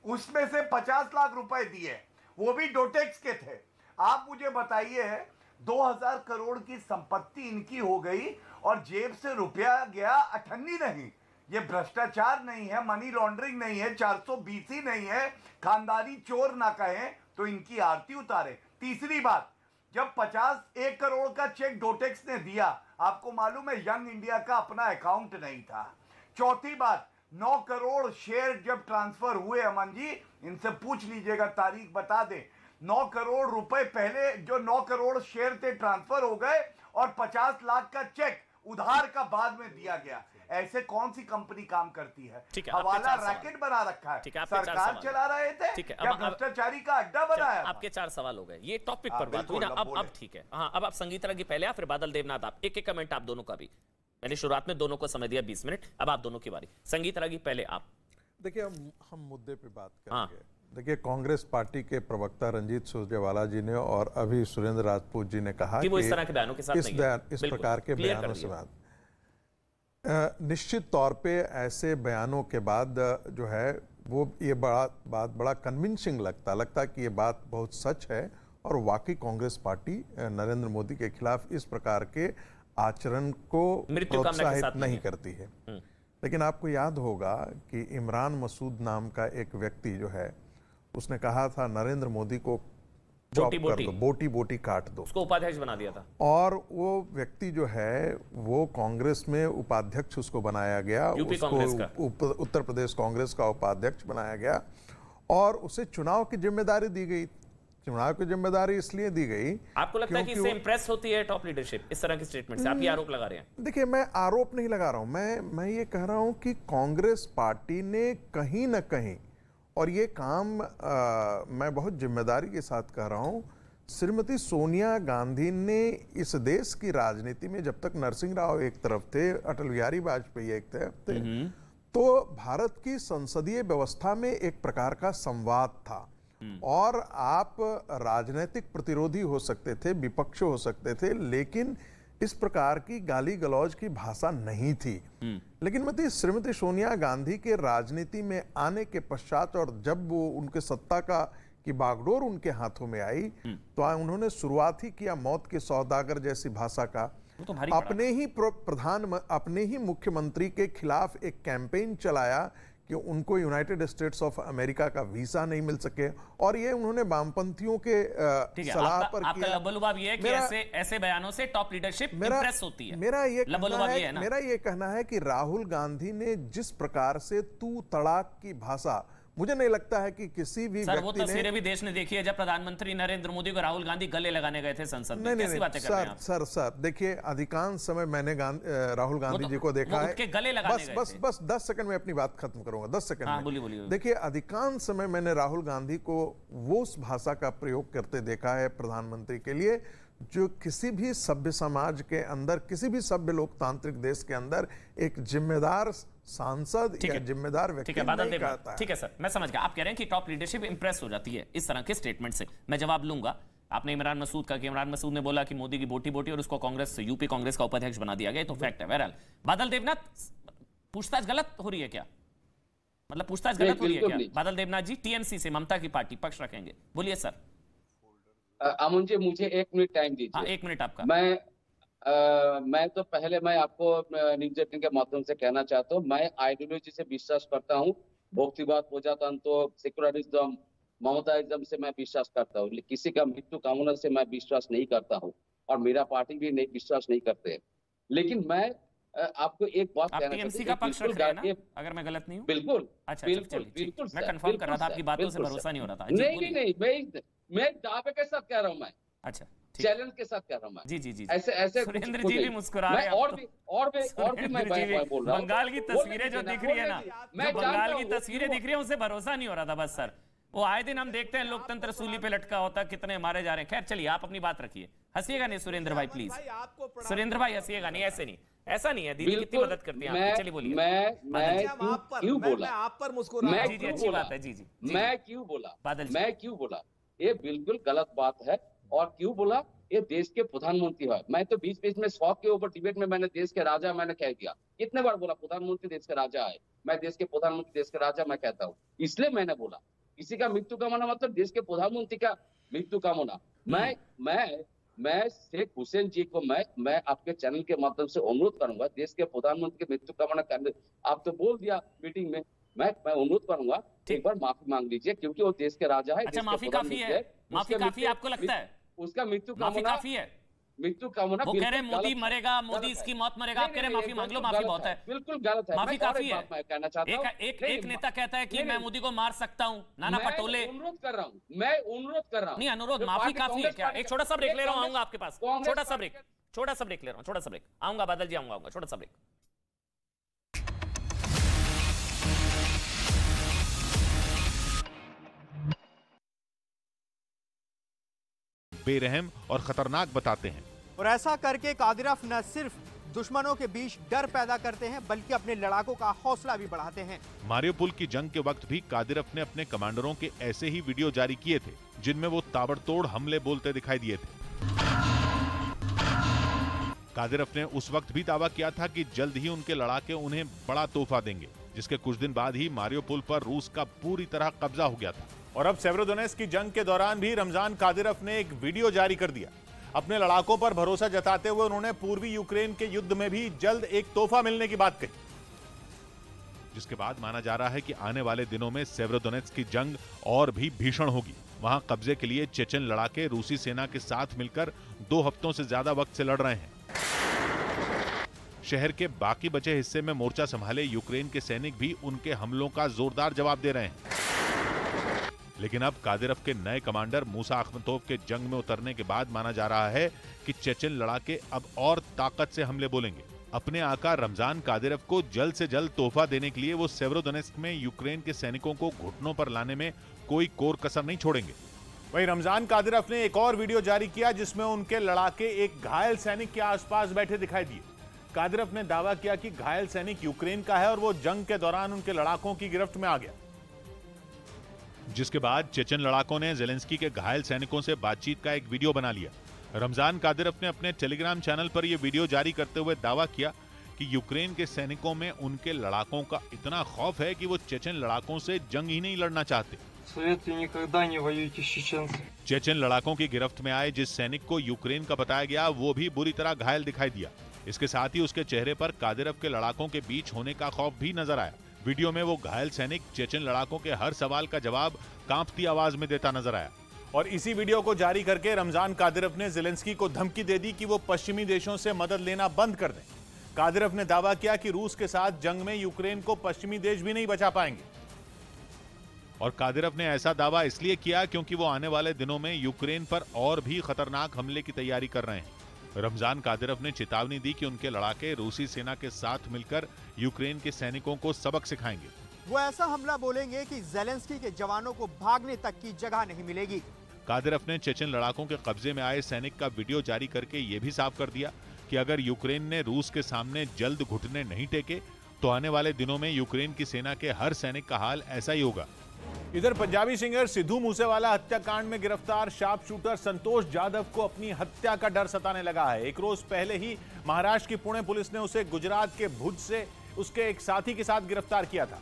उसमें से 50 लाख रुपए दिए, वो भी डोटेक्स के थे। आप मुझे बताइए 2000 करोड़ की संपत्ति इनकी हो गई और जेब से रुपया गया, अठन्नी नहीं, ये भ्रष्टाचार नहीं है, मनी लॉन्ड्रिंग नहीं है, 420 नहीं है, खानदानी चोर ना कहें तो इनकी आरती उतारे। तीसरी बात, जब 51 करोड़ का चेक डोटेक्स ने दिया, आपको मालूम है यंग इंडिया का अपना अकाउंट नहीं था। चौथी बात, 9 करोड़ शेयर जब ट्रांसफर हुए, अमन जी इनसे पूछ लीजिएगा, तारीख बता दे, 9 करोड़ रुपए पहले जो 9 करोड़ शेयर थे ट्रांसफर हो गए और 50 लाख का चेक उधार का बाद में दिया गया। ऐसे कौन सी कंपनी काम करती है? हवाला रैकेट बना रखा है, सरकार चला रहे थे, क्या भ्रष्टाचारी का अड्डा बनाया?
आपके 4 सवाल हो गए, ये टॉपिक पर बात हुई ना। अब ठीक है, हाँ अब आप संगीत रागी पहले आ, फिर बादल देवनाथ आप, एक कमेंट आप दोनों का भी। मैंने शुरुआत में दोनों को समय दिया 20 मिनट, अब आप दोनों की बारी। संगीत रागी पहले आप।
देखिए हम मुद्दे पे बात करेंगे। देखिए कांग्रेस पार्टी के प्रवक्ता रंजीत सुरजेवाला जी ने और अभी सुरेंद्र राजपूत जी ने कहा कि
वो इस तरह के बयानों के साथ
इस प्रकार के बयानों से बाद निश्चित तौर पे ऐसे बयानों के बाद जो है वो ये बड़ा कन्विंसिंग लगता कि ये बात बहुत सच है और वाकई कांग्रेस पार्टी नरेंद्र मोदी के खिलाफ इस प्रकार के आचरण को प्रोत्साहित नहीं करती है। लेकिन आपको याद होगा कि इमरान मसूद नाम का एक व्यक्ति जो है उसने कहा था नरेंद्र मोदी को बोटी काट दो,
उसको उपाध्यक्ष बना दिया था और
वो व्यक्ति जो है वो कांग्रेस में उपाध्यक्ष उसको बनाया गया, उसको उत्तर प्रदेश कांग्रेस का उपाध्यक्ष बनाया गया और उसे चुनाव की जिम्मेदारी दी गई। चुनाव की जिम्मेदारी इसलिए दी गई,
आपको लगता है कि इससे इंप्रेस होती है टॉप लीडरशिप इस तरह के स्टेटमेंट से? आप ये आरोप लगा रहे हैं?
देखिए मैं आरोप नहीं लगा रहा हूं, मैं ये कह रहा हूं कि कांग्रेस पार्टी ने कहीं ना कहीं, और ये काम मैं बहुत जिम्मेदारी के साथ कह रहा हूं, श्रीमती सोनिया गांधी ने इस देश की राजनीति में जब तक नरसिंह राव एक तरफ थे, अटल बिहारी वाजपेयी एक तरफ थे, तो भारत की संसदीय व्यवस्था में एक प्रकार का संवाद था और आप राजनीतिक प्रतिरोधी हो सकते थे, विपक्ष हो सकते थे, लेकिन इस प्रकार की गाली गलौज की भाषा नहीं थी। लेकिन मतलब श्रीमती सोनिया गांधी के राजनीति में आने के पश्चात और जब वो उनके सत्ता की बागडोर उनके हाथों में आई तो उन्होंने शुरुआत ही किया मौत के सौदागर जैसी भाषा का।
तो
अपने ही मुख्यमंत्री के खिलाफ एक कैंपेन चलाया कि उनको यूनाइटेड स्टेट्स ऑफ अमेरिका का वीजा नहीं मिल सके, और ये उन्होंने वामपंथियों के सलाह पर
आपका
किया।
लबोलुबाब ये है कि ऐसे बयानों से टॉप लीडरशिप इंप्रेस होती है।
मेरा ये कहना है कि राहुल गांधी ने जिस प्रकार से तू तड़ाक की भाषा, मुझे नहीं लगता है कि किसी भी
सर, वो
व्यक्ति
तस्वीरें भी देश ने देखी है जब प्रधानमंत्री नरेंद्र मोदी को राहुल गांधी गले लगाने गए थे संसद में। कैसी बातें कर रहे हैं आप?
सर देखिए, अधिकांश समय मैंने राहुल गांधी जी को देखा है।
गले लगाने गए थे।
बस 10 सेकंड में अपनी बात खत्म करूंगा, 10 सेकंड में।
बोलिए।
देखिए, अधिकांश समय मैंने राहुल गांधी को वो उस भाषा का प्रयोग करते देखा है प्रधानमंत्री के लिए जो किसी भी सभ्य समाज के अंदर, किसी भी सभ्य लोकतांत्रिक देश के अंदर एक जिम्मेदार सांसद या जिम्मेदार व्यक्ति नहीं कहता है।
ठीक है सर, मैं समझ गया। आप कह रहे हैं कि टॉप लीडरशिप इंप्रेस हो जाती है इस तरह के स्टेटमेंट से। मैं जवाब लूंगा। आपने इमरान मसूद का कि इमरान मसूद ने बोला कि मोदी की बोटी बोटी और उसको कांग्रेस, यूपी कांग्रेस का उपाध्यक्ष बना दिया गया, तो फैक्ट है। बहरहाल बादल देवनाथ, पूछताछ गलत हो रही है क्या? मतलब पूछताछ गलत हो रही है क्या? बादल देवनाथ जी टीएमसी से, ममता की पार्टी, पक्ष रखेंगे। बोलिए सर।
अमन जी, मुझे 1 मिनट टाइम दीजिए।
1 मिनट आपका।
मैं तो पहले मैं आपको न्यूज़ 18 के माध्यम से कहना चाहता हूँ, मैं आइडियोलॉजी से विश्वास करता हूँ, भक्तिवाद, प्रजातंत्र, सेक्युलरिज्म, ममताइज्म से मैं विश्वास करता हूँ। किसी का मृत्यु कामना से मैं विश्वास नहीं करता हूँ, और मेरा पार्टी भी नहीं विश्वास नहीं करते। लेकिन मैं आपको एक बात कहना
टीएमसी का पक्ष रख रहे हैं ना, अगर मैं गलत नहीं हूँ?
बिल्कुल।
अच्छा,
बिल्कुल।
मैं कंफर्म कर रहा था, आपकी बातों से भरोसा नहीं हो रहा था।
नहीं, मैं दावे के साथ कह रहा हूँ। मैं
अच्छा,
चैलेंज के साथ कह रहा हूँ मैं।
जी।
ऐसे
सुरेंद्र जी भी मुस्कुरा रहे हैं।
और भी मैं बोल रहा हूँ।
बंगाल की तस्वीरें जो दिख रही है ना, बंगाल की तस्वीरें दिख रही है, उससे भरोसा नहीं हो रहा था बस सर। वो आए दिन हम देखते हैं लोकतंत्र सूली पे लटका होता, कितने मारे जा रहे हैं। खैर चलिए, आप अपनी बात रखिए। हंसिएगा नहीं सुरेंद्र भाई, प्लीज। सुरेंद्र भाई हंसिएगा नहीं, ऐसे नहीं, ऐसा नहीं है। दीदी कितनी मदद करती है आपकी। चलिए बोलिए।
मैं क्यों बोला?
आप पर मुस्कुरा।
जी, अच्छी बात है। जी।
मैं क्यों बोला?
बादल,
मैं क्यों बोला? ये बिल्कुल गलत बात है। और क्यों बोला? ये देश के प्रधानमंत्री है। मैं तो बीच में शौक के ऊपर डिबेट में मैंने देश के राजा मैंने कह दिया, कितने बार बोला प्रधानमंत्री देश के राजा है। मैं देश के प्रधानमंत्री, देश के राजा मैं कहता हूँ, इसलिए मैंने बोला। किसी का मृत्यु कामना मतलब देश के प्रधानमंत्री का मृत्यु कामना। मैं शेख हुसैन जी को मैं आपके चैनल के माध्यम से अनुरोध करूंगा, देश के प्रधानमंत्री के मृत्यु कामना करने, आप तो बोल दिया मीटिंग में, मैं अनुरोध करूंगा एक बार माफी मांग लीजिए, क्योंकि वो देश के राजा है।
अच्छा, माफी काफी है? माफी काफी आपको लगता है?
उसका मृत्यु
कामना काफी है?
मृत्यु कामना,
वो कह रहे मोदी मरेगा, मोदी इसकी मौत मरेगा, आप कह रहे माफी मांग लो, माफी बहुत है।
बिल्कुल गलत है।
माफी काफी है?
मैं कहना चाहता हूं,
एक नेता कहता है कि मैं मोदी को मार सकता हूं, नाना पटोले।
अनुरोध कर रहा हूं, मैं अनुरोध कर रहा हूं।
नहीं, अनुरोध, माफी काफी है क्या? एक छोटा सा ब्रेक ले रहा हूं, आऊंगा आपके पास। छोटा सा ब्रेक ले रहा हूं, छोटा सा ब्रेक। आऊंगा बादल जी, आऊंगा, छोटा सा ब्रेक।
बेरहम और खतरनाक बताते हैं,
और ऐसा करके कादिरफ न सिर्फ दुश्मनों के बीच डर पैदा करते हैं, बल्कि अपने लड़ाकों का हौसला भी बढ़ाते हैं।
मारियोपोल की जंग के वक्त भी कादिरफ ने अपने कमांडरों के ऐसे ही वीडियो जारी किए थे, जिनमें वो ताबड़तोड़ हमले बोलते दिखाई दिए थे। कादिरफ ने उस वक्त भी दावा किया था कि जल्द ही उनके लड़ाके उन्हें बड़ा तोहफा देंगे, जिसके कुछ दिन बाद ही मारियोपोल पर रूस का पूरी तरह कब्जा हो गया था।
और अब सेवेरोडोनेत्स्क की जंग के दौरान भी रमजान कादिरफ ने एक वीडियो जारी कर दिया। अपने लड़ाकों पर भरोसा जताते हुए उन्होंने पूर्वी यूक्रेन के युद्ध में भी जल्द एक तोहफा मिलने की बात कही,
जिसके बाद माना जा रहा है कि आने वाले दिनों में सेवेरोडोनेत्स्क की जंग और भी भीषण होगी। वहां कब्जे के लिए चेचन लड़ाके रूसी सेना के साथ मिलकर 2 हफ्तों से ज्यादा वक्त से लड़ रहे हैं। शहर के बाकी बचे हिस्से में मोर्चा संभाले यूक्रेन के सैनिक भी उनके हमलों का जोरदार जवाब दे रहे हैं। लेकिन अब कादिरफ के नए कमांडर मूसा अखमतोव के जंग में उतरने के बाद माना जा रहा है कि चेचन लड़ाके अब और ताकत से हमले बोलेंगे। अपने आका रमजान कादिरफ को जल्द से जल्द तोहफा देने के लिए वो सेवेरोडोनेत्स्क में यूक्रेन के सैनिकों को घुटनों पर लाने में कोई कोर कसर नहीं छोड़ेंगे।
वहीं रमजान कादिरफ ने एक और वीडियो जारी किया, जिसमें उनके लड़ाके एक घायल सैनिक के आसपास बैठे दिखाई दिए। कादिरफ ने दावा किया कि घायल सैनिक यूक्रेन का है और वो जंग के दौरान उनके लड़ाकों की गिरफ्त में आ गया,
जिसके बाद चेचन लड़ाकों ने जेलेंस्की के घायल सैनिकों से बातचीत का एक वीडियो बना लिया। रमजान कादिरफ ने अपने टेलीग्राम चैनल पर यह वीडियो जारी करते हुए दावा किया कि यूक्रेन के सैनिकों में उनके लड़ाकों का इतना खौफ है कि वो चेचन लड़ाकों से जंग ही नहीं लड़ना चाहते। चेचन लड़ाकों की गिरफ्त में आए जिस सैनिक को यूक्रेन का बताया गया, वो भी बुरी तरह घायल दिखाई दिया। इसके साथ ही उसके चेहरे पर कादिरफ के लड़ाकों के बीच होने का खौफ भी नजर आया। वीडियो में वो घायल सैनिक चेचन लड़ाकों के हर सवाल का जवाब कांपती आवाज में देता नजर आया।
और इसी वीडियो को जारी करके रमजान कादिरोव ने ज़ेलेंस्की को धमकी दे दी कि वो पश्चिमी देशों से मदद लेना बंद कर दें। कादिरोव ने दावा किया कि रूस के साथ जंग में यूक्रेन को पश्चिमी देश भी नहीं बचा पाएंगे।
और कादिरोव ने ऐसा दावा इसलिए किया क्योंकि वो आने वाले दिनों में यूक्रेन पर और भी खतरनाक हमले की तैयारी कर रहे हैं। रमजान कादिरोव ने चेतावनी दी कि उनके लड़ाके रूसी सेना के साथ मिलकर यूक्रेन के सैनिकों को सबक सिखाएंगे।
वो ऐसा हमला बोलेंगे कि ज़ेलेंस्की के जवानों को भागने तक की जगह नहीं मिलेगी।
कादिरोव ने चेचन लड़ाकों के कब्जे में आए सैनिक का वीडियो जारी करके ये भी साफ कर दिया कि अगर यूक्रेन ने रूस के सामने जल्द घुटने नहीं टेके तो आने वाले दिनों में यूक्रेन की सेना के हर सैनिक का हाल ऐसा ही होगा।
इधर पंजाबी सिंगर सिद्धू मूसेवाला हत्याकांड में गिरफ्तार शार्प शूटर संतोष जाधव को अपनी हत्या का डर सताने लगा है। एक रोज पहले ही महाराष्ट्र की पुणे पुलिस ने उसे गुजरात के भुज से उसके एक साथी के साथ गिरफ्तार किया था,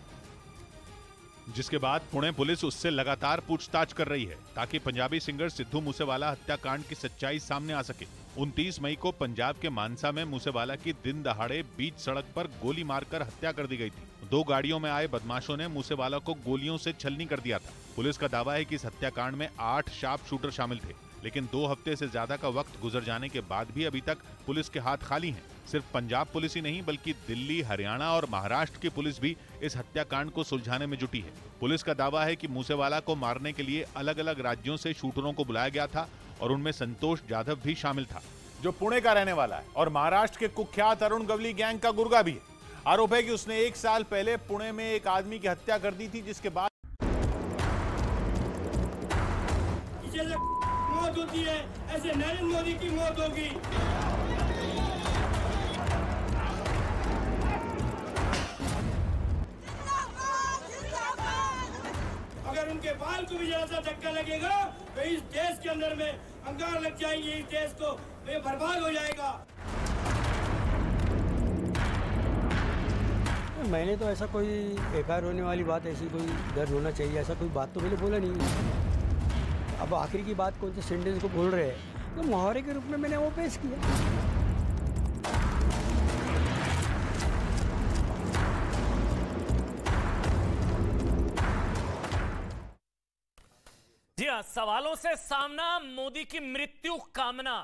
जिसके बाद पुणे पुलिस उससे लगातार पूछताछ कर रही है ताकि पंजाबी सिंगर सिद्धू मूसेवाला हत्याकांड की सच्चाई सामने आ सके। 29 मई को पंजाब के मानसा में मूसेवाला की दिन दहाड़े बीच सड़क पर गोली मारकर हत्या कर दी गई थी। 2 गाड़ियों में आए बदमाशों ने मूसेवाला को गोलियों से छलनी कर दिया था। पुलिस का दावा है कि इस हत्याकांड में 8 शार्प शूटर शामिल थे, लेकिन 2 हफ्ते से ज्यादा का वक्त गुजर जाने के बाद भी अभी तक पुलिस के हाथ खाली हैं। सिर्फ पंजाब पुलिस ही नहीं बल्कि दिल्ली, हरियाणा और महाराष्ट्र की पुलिस भी इस हत्याकांड को सुलझाने में जुटी है। पुलिस का दावा है कि मूसेवाला को मारने के लिए अलग अलग राज्यों से शूटरों को बुलाया गया था और उनमें संतोष जाधव भी शामिल था,
जो पुणे का रहने वाला है और महाराष्ट्र के कुख्यात अरुण गवली गैंग का गुर्गा भी है। आरोप है कि उसने 1 साल पहले पुणे में एक आदमी की हत्या कर दी थी, जिसके बाद
मौत होती है ऐसे नरेंद्र मोदी की मौत होगी। अगर उनके बाल को भी जरा सा धक्का लगेगा तो इस देश के अंदर में अंगार लग जाएंगे, इस देश को बर्बाद हो जाएगा।
मैंने तो ऐसा कोई एफआईआर होने वाली बात, ऐसी कोई दर्ज होना चाहिए, ऐसा कोई बात तो मैंने बोला नहीं। अब आखिरी की बात कौन से सेंटेंस को बोल रहे हैं, तो मुहावरे के रूप में मैंने वो पेश किया।
जी हाँ, सवालों से सामना, मोदी की मृत्यु कामना।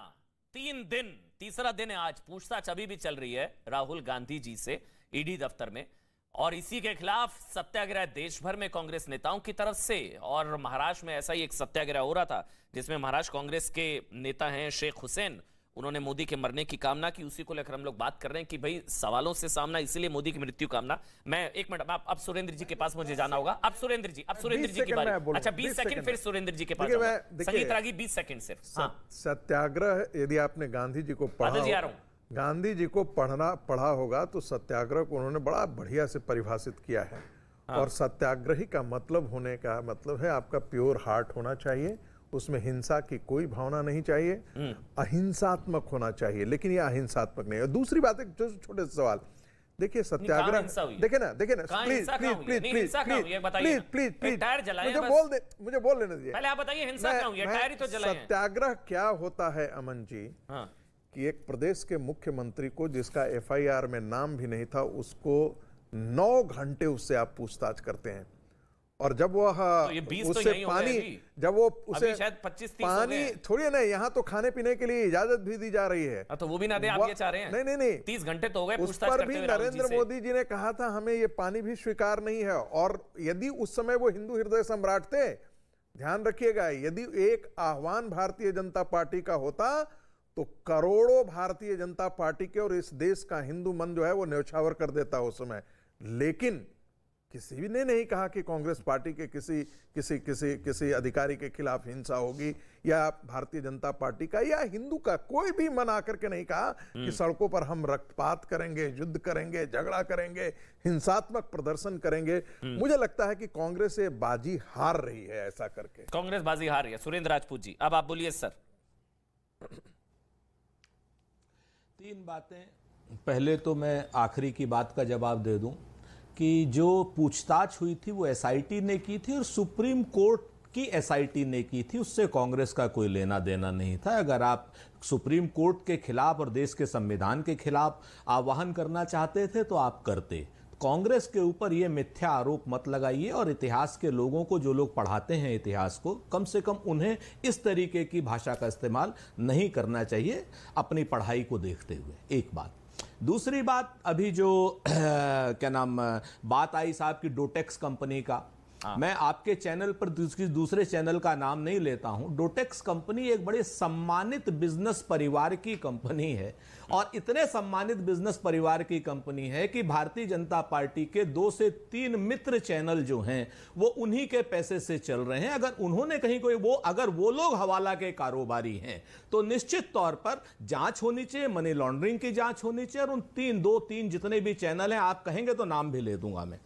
3 दिन, तीसरा दिन है आज। पूछताछ अभी भी चल रही है राहुल गांधी जी से ईडी दफ्तर में, और इसी के खिलाफ सत्याग्रह देश भर में कांग्रेस नेताओं की तरफ से। और महाराष्ट्र में ऐसा ही एक सत्याग्रह हो रहा था जिसमें महाराष्ट्र कांग्रेस के नेता हैं शेख हुसैन, उन्होंने मोदी के मरने की कामना की। उसी को लेकर हम लोग बात कर रहे हैं कि भाई सवालों से सामना, इसलिए मोदी की मृत्यु कामना। मैं 1 मिनट, अब सुरेंद्र जी के पास मुझे जाना होगा। अब सुरेंद्र जी की बारी। अच्छा 20 सेकंड, फिर सुरेंद्र जी के पास। संगीत रागी 20 सेकंड सिर्फ।
सत्याग्रह, यदि आपने गांधी जी को गांधी जी को पढ़ा होगा तो सत्याग्रह को उन्होंने बड़ा बढ़िया से परिभाषित किया है। और सत्याग्रही का मतलब होने का मतलब है आपका प्योर हार्ट होना चाहिए, उसमें हिंसा की कोई भावना नहीं चाहिए, अहिंसात्मक होना चाहिए, लेकिन ये अहिंसात्मक नहीं है। दूसरी बात है, छोटे से सवाल देखिए, सत्याग्रह देखे ना प्लीज मुझे बोल लेने दीजिए।
पहले आप बताइए हिंसा कहाँ हुई है? टायर ही तो जलाए हैं।
सत्याग्रह क्या होता है अमन जी? कि एक प्रदेश के मुख्यमंत्री को, जिसका एफआईआर में नाम भी नहीं था, उसको 9 घंटे उससे आप पूछताछ करते हैं, और जब वह
तो
उससे पानी, जब वो उसे
शायद 25-30
पानी थोड़ी नहीं, यहाँ तो खाने पीने के लिए इजाजत भी दी जा रही है,
तो वो भी ना दे, आप ये चाह रहे हैं?
नहीं
30 घंटे तो हो गए
उस पर भी नरेंद्र मोदी जी ने कहा था हमें ये पानी भी स्वीकार नहीं है। और यदि उस समय वो हिंदू हृदय सम्राट थे, ध्यान रखिएगा, यदि एक आह्वान भारतीय जनता पार्टी का होता तो करोड़ों भारतीय जनता पार्टी के और इस देश का हिंदू मन जो है वो न्यौछावर कर देता उस समय। लेकिन किसी ने नहीं कहा कि कांग्रेस पार्टी के किसी अधिकारी के खिलाफ हिंसा होगी, या भारतीय जनता पार्टी का या हिंदू का, कोई भी मन आकर के नहीं कहा कि सड़कों पर हम रक्तपात करेंगे, युद्ध करेंगे, झगड़ा करेंगे, हिंसात्मक प्रदर्शन करेंगे। मुझे लगता है कि कांग्रेस ये बाजी हार रही है, ऐसा करके
कांग्रेस बाजी हार रही है। सुरेंद्र राजपूत जी, अब आप बोलिए सर।
3 बातें। पहले तो मैं आखिरी की बात का जवाब दे दूं कि जो पूछताछ हुई थी वो एसआईटी ने की थी और सुप्रीम कोर्ट की एसआईटी ने की थी, उससे कांग्रेस का कोई लेना देना नहीं था। अगर आप सुप्रीम कोर्ट के खिलाफ और देश के संविधान के खिलाफ आह्वान करना चाहते थे तो आप करते। कांग्रेस के ऊपर यह मिथ्या आरोप मत लगाइए और इतिहास के लोगों को, जो लोग पढ़ाते हैं इतिहास को, कम से कम उन्हें इस तरीके की भाषा का इस्तेमाल नहीं करना चाहिए अपनी पढ़ाई को देखते हुए। एक बात। दूसरी बात, अभी जो क्या नाम बात आई साहब की डोटेक्स कंपनी का, मैं आपके चैनल पर दूसरे चैनल का नाम नहीं लेता हूं। डोटेक्स कंपनी एक बड़े सम्मानित बिजनेस परिवार की कंपनी है और इतने सम्मानित बिजनेस परिवार की कंपनी है कि भारतीय जनता पार्टी के 2 से 3 मित्र चैनल जो हैं वो उन्हीं के पैसे से चल रहे हैं। अगर उन्होंने कहीं कोई अगर वो लोग हवाला के कारोबारी हैं तो निश्चित तौर पर जांच होनी चाहिए, मनी लॉन्ड्रिंग की जांच होनी चाहिए। और उन 2-3 जितने भी चैनल हैं, आप कहेंगे तो नाम भी ले दूंगा मैं,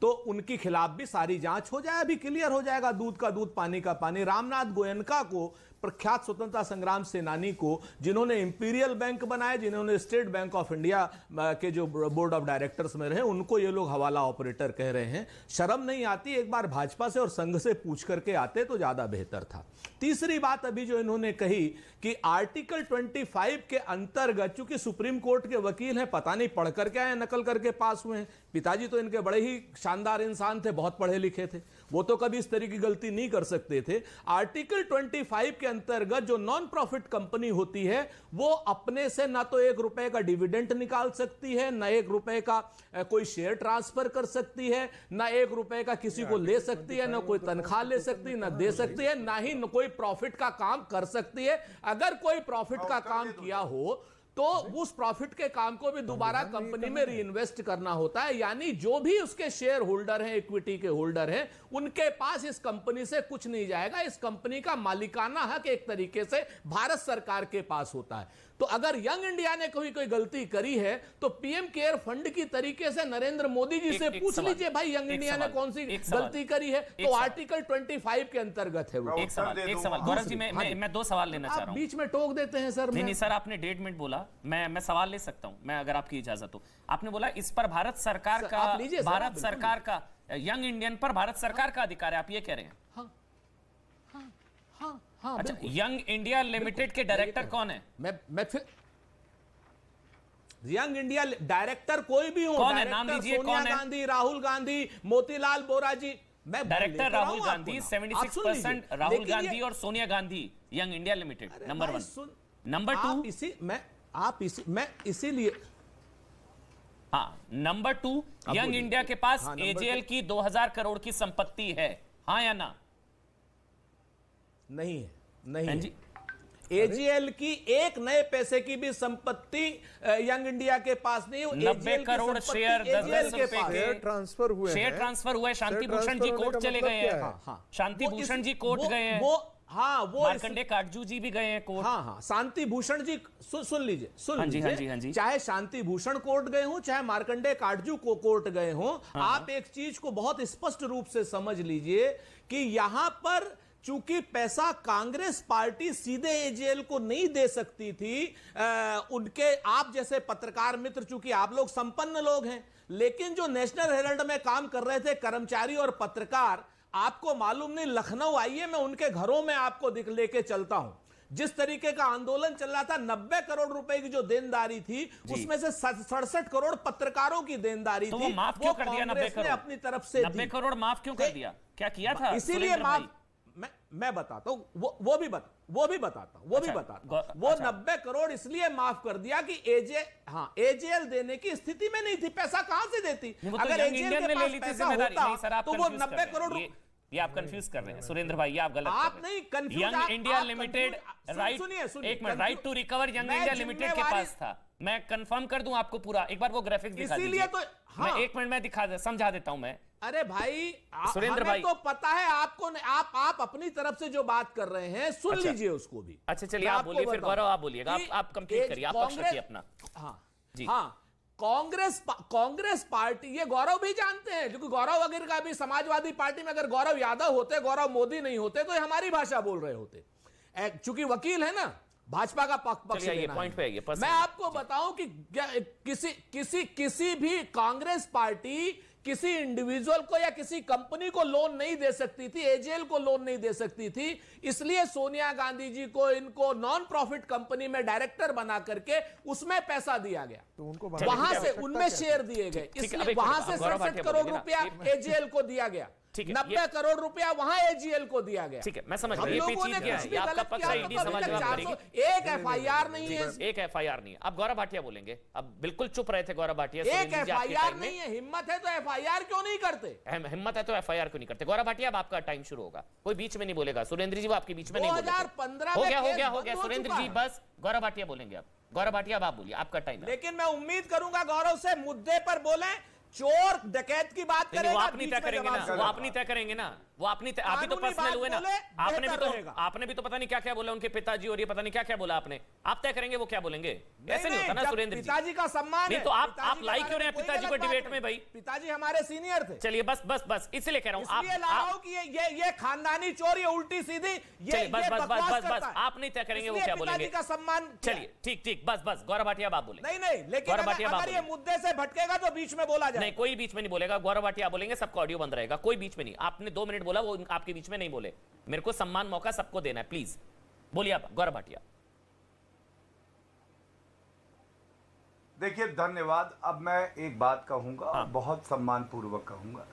तो उनके खिलाफ भी सारी जांच हो जाए, अभी क्लियर हो जाएगा। दूध का दूध, पानी का पानी। रामनाथ गोयनका को, प्रख्यात स्वतंत्रता संग्राम सेनानी को, जिन्होंने इंपीरियल बैंक बनाए, जिन्होंने स्टेट बैंक ऑफ इंडिया के जो बोर्ड ऑफ डायरेक्टर्स में रहे, उनको ये लोग हवाला ऑपरेटर कह रहे हैं। शर्म नहीं आती? एक बार भाजपा से और संघ से पूछ करके आते तो ज्यादा बेहतर था। तीसरी बात अभी जो इन्होंने कही कि आर्टिकल 25 के अंतर्गत, चूंकि सुप्रीम कोर्ट के वकील हैं, पता नहीं पढ़ करके आए, नकल करके पास हुए हैं। पिताजी तो इनके बड़े ही शानदार इंसान थे, बहुत पढ़े लिखे थे, वो तो कभी इस तरह की गलती नहीं कर सकते थे। आर्टिकल 25 के अंतर्गत जो नॉन प्रॉफिट कंपनी होती है वो अपने से ना तो ₹1 का डिविडेंड निकाल सकती है, ना ₹1 का कोई शेयर ट्रांसफर कर सकती है, ना ₹1 का किसी को ले सकती है, ना कोई तनख्वाह ले सकती है, ना दे सकती है, ना ही कोई प्रॉफिट का काम कर सकती है। अगर कोई प्रॉफिट का काम किया हो तो उस प्रॉफिट के काम को भी दोबारा कंपनी में रीइन्वेस्ट करना होता है। यानी जो भी उसके शेयर होल्डर हैं, इक्विटी के होल्डर हैं, उनके पास इस कंपनी से कुछ नहीं जाएगा। इस कंपनी का मालिकाना हक एक तरीके से भारत सरकार के पास होता है। तो अगर यंग इंडिया ने कोई गलती करी है तो पीएम केयर फंड की तरीके से नरेंद्र मोदी जी से पूछ लीजिए, भाई यंग इंडिया ने कौन सी गलती करी है, तो आर्टिकल 25 के अंतर्गत है वो।
एक सवाल गौरव जी, मैं 2 सवाल लेना चाह रहा हूं।
बीच में टोक देते हैं सर।
नहीं सर, आपने 1.5 मिनट बोला, मैं सवाल ले सकता हूं, मैं अगर आपकी इजाजत हो। आपने बोला इस पर भारत सरकार का यंग इंडियन पर भारत सरकार का अधिकार है, आप ये कह रहे हैं? हाँ, अच्छा, यंग इंडिया लिमिटेड के डायरेक्टर कौन है?
मैं फिर यंग इंडिया डायरेक्टर कोई भी हो,
कौन है? नाम लीजिए।
सोनिया गांधी, राहुल गांधी, मोतीलाल बोरा जी। मैं
डायरेक्टर राहुल गांधी, 76% राहुल गांधी और Sonia Gandhi, young India limited, number 1। Number 2,
मैं इसीलिए
हाँ, नंबर 2, यंग इंडिया के पास एजेएल की 2000 करोड़ की संपत्ति है, हाँ या ना?
नहीं है जी। एजीएल की एक नए पैसे की भी संपत्ति यंग इंडिया के पास नहीं है।
90 करोड़ शेयर 10 रुपए के
ट्रांसफर हुए
हैं। शांति भूषण जी कोर्ट चले गए हैं। शांति भूषण जी कोर्ट गए हैं। वो मार्कंडे काटजू जी भी गए हैं कोर्ट।
हाँ, शांति भूषण जी सुन लीजिए।
हाँ जी।
चाहे शांति भूषण कोर्ट गए हो, चाहे मार्कंडे काटजू को कोर्ट गए हो, आप एक चीज को बहुत स्पष्ट रूप से समझ लीजिए कि यहां पर चूंकि पैसा कांग्रेस पार्टी सीधे एजेएल को नहीं दे सकती थी, उनके आप जैसे पत्रकार मित्र, चूंकि आप लोग संपन्न लोग हैं, लेकिन जो नेशनल हेराल्ड में काम कर रहे थे कर्मचारी और पत्रकार, आपको मालूम नहीं, लखनऊ आइए, मैं उनके घरों में आपको लेके चलता हूं। जिस तरीके का आंदोलन चल रहा था, 90 करोड़ रुपए की जो देनदारी थी, उसमें से 67 करोड़ पत्रकारों की देनदारी
तो
थी।
वो माफ क्यों कर दिया? 90 करोड़
अपनी तरफ से
90 करोड़ माफ क्यों कर दिया? क्या किया था?
इसीलिए माफ मैं बताता हूं, वो भी बताता हूं। वो 90 करोड़ इसलिए माफ कर दिया कि एजेएल देने की स्थिति में नहीं थी। पैसा कहां से देती?
अगर एजेएल के पास पैसा होता तो वो 90 करोड़। ये आप कंफ्यूज कर रहे हैं सुरेंद्र भाई, ये आप गलत
आप नहीं confuse.
Young India limited right to recover young India limited के पास था। मैं कंफर्म कर दूं आपको पूरा, एक बार वो ग्राफिक्स दिखा दीजिए। इसीलिए तो मैं 1 मिनट में समझा देता हूं मैं।
अरे भाई
सुरेंद्र भाई,
तो पता है आपको, आप अपनी तरफ से जो बात कर रहे हैं सुन लीजिए उसको भी।
अच्छा चलिए, आप बोलिए, फिर गौरव आप बोलिएगा, आप कंप्लीट करिए, आप पक्ष रखिए अपना।
कांग्रेस पार्टी, ये गौरव भी जानते हैं, क्योंकि गौरव अगर का भी समाजवादी पार्टी में अगर गौरव यादव होते, गौरव मोदी नहीं होते, तो ये हमारी भाषा बोल रहे होते। चूंकि वकील है ना, भाजपा का पक्ष
पॉइंट पे आइए।
मैं आपको बताऊं कि किसी भी कांग्रेस पार्टी
किसी इंडिविजुअल को या किसी कंपनी को लोन नहीं दे सकती थी, एजेएल को लोन नहीं दे सकती थी, इसलिए सोनिया गांधी जी को इनको नॉन प्रॉफिट कंपनी में डायरेक्टर बना करके उसमें पैसा दिया गया,
तो उनको
वहां से उनमें शेयर दिए गए, इसलिए वहां से 67 करोड़ रुपया एजेएल को दिया गया, 90 करोड़ रुपया वहां एजीएल को दिया गया।
ठीक है, मैं समझ गया।
हम लोगों ने कुछ भी गलत किया तो अभी तक 400 एक एफआईआर नहीं है,
एक एफआईआर नहीं है। अब गौरव भाटिया बोलेंगे, अब बिल्कुल चुप रहे थे गौरव भाटिया।
एक एफआईआर नहीं है, हिम्मत है तो एफआईआर क्यों नहीं करते?
हिम्मत है तो एफआईआर क्यों नहीं करते? गौरव भाटिया अब आपका टाइम शुरू होगा, कोई बीच में नहीं बोलेगा। सुरेंद्र जी वो आपके बीच में नहीं बोलेंगे।
2015
हो गया सुरेंद्र जी, बस गौरव भाटिया बोलेंगे। अब गौरव भाटिया अब आप बोलिए, आपका टाइम।
लेकिन मैं उम्मीद करूंगा गौरव से मुद्दे पर बोले, चोर डकैत की बात करेगा,
वो आप नहीं तय करेंगे ना, वो आप नहीं तय करेंगे ना, वो आप नहीं, आप भी तो पर्सनल हुए ना, आपने भी तो पता नहीं क्या क्या बोला उनके पिताजी, और ये पता नहीं क्या क्या बोला आपने। आप तय करेंगे वो क्या बोलेंगे, ऐसे नहीं होता ना सुरेंद्र जी।
पिताजी का सम्मान
नहीं तो आप लाइक क्यों रहे हैं पिताजी को डिबेट में? भाई
पिताजी हमारे सीनियर थे।
चलिए बस इसलिए कह रहा हूं
कि ये खानदानी चोर, ये उल्टी सीधी, ये
बस आप नहीं तय करेंगे वो क्या बोलेंगे।
का सम्मान,
चलिए ठीक, बस गौरव भाटिया आप बोले।
नहीं, लेकिन अगर ये मुद्दे से भटकेगा तो बीच में बोला जाए।
नहीं, कोई बीच में नहीं बोलेगा। गौरव भाटिया बोलेंगे, सबका ऑडियो बंद रहेगा, कोई बीच में नहीं। आपने 2 मिनट बोला, वो आपके बीच में नहीं बोले। मेरे को सम्मान मौका सबको देना है, प्लीज बोलिए आप गौरव भाटिया।
देखिए, धन्यवाद। अब मैं एक बात कहूंगा, बहुत सम्मान पूर्वक कहूंगा।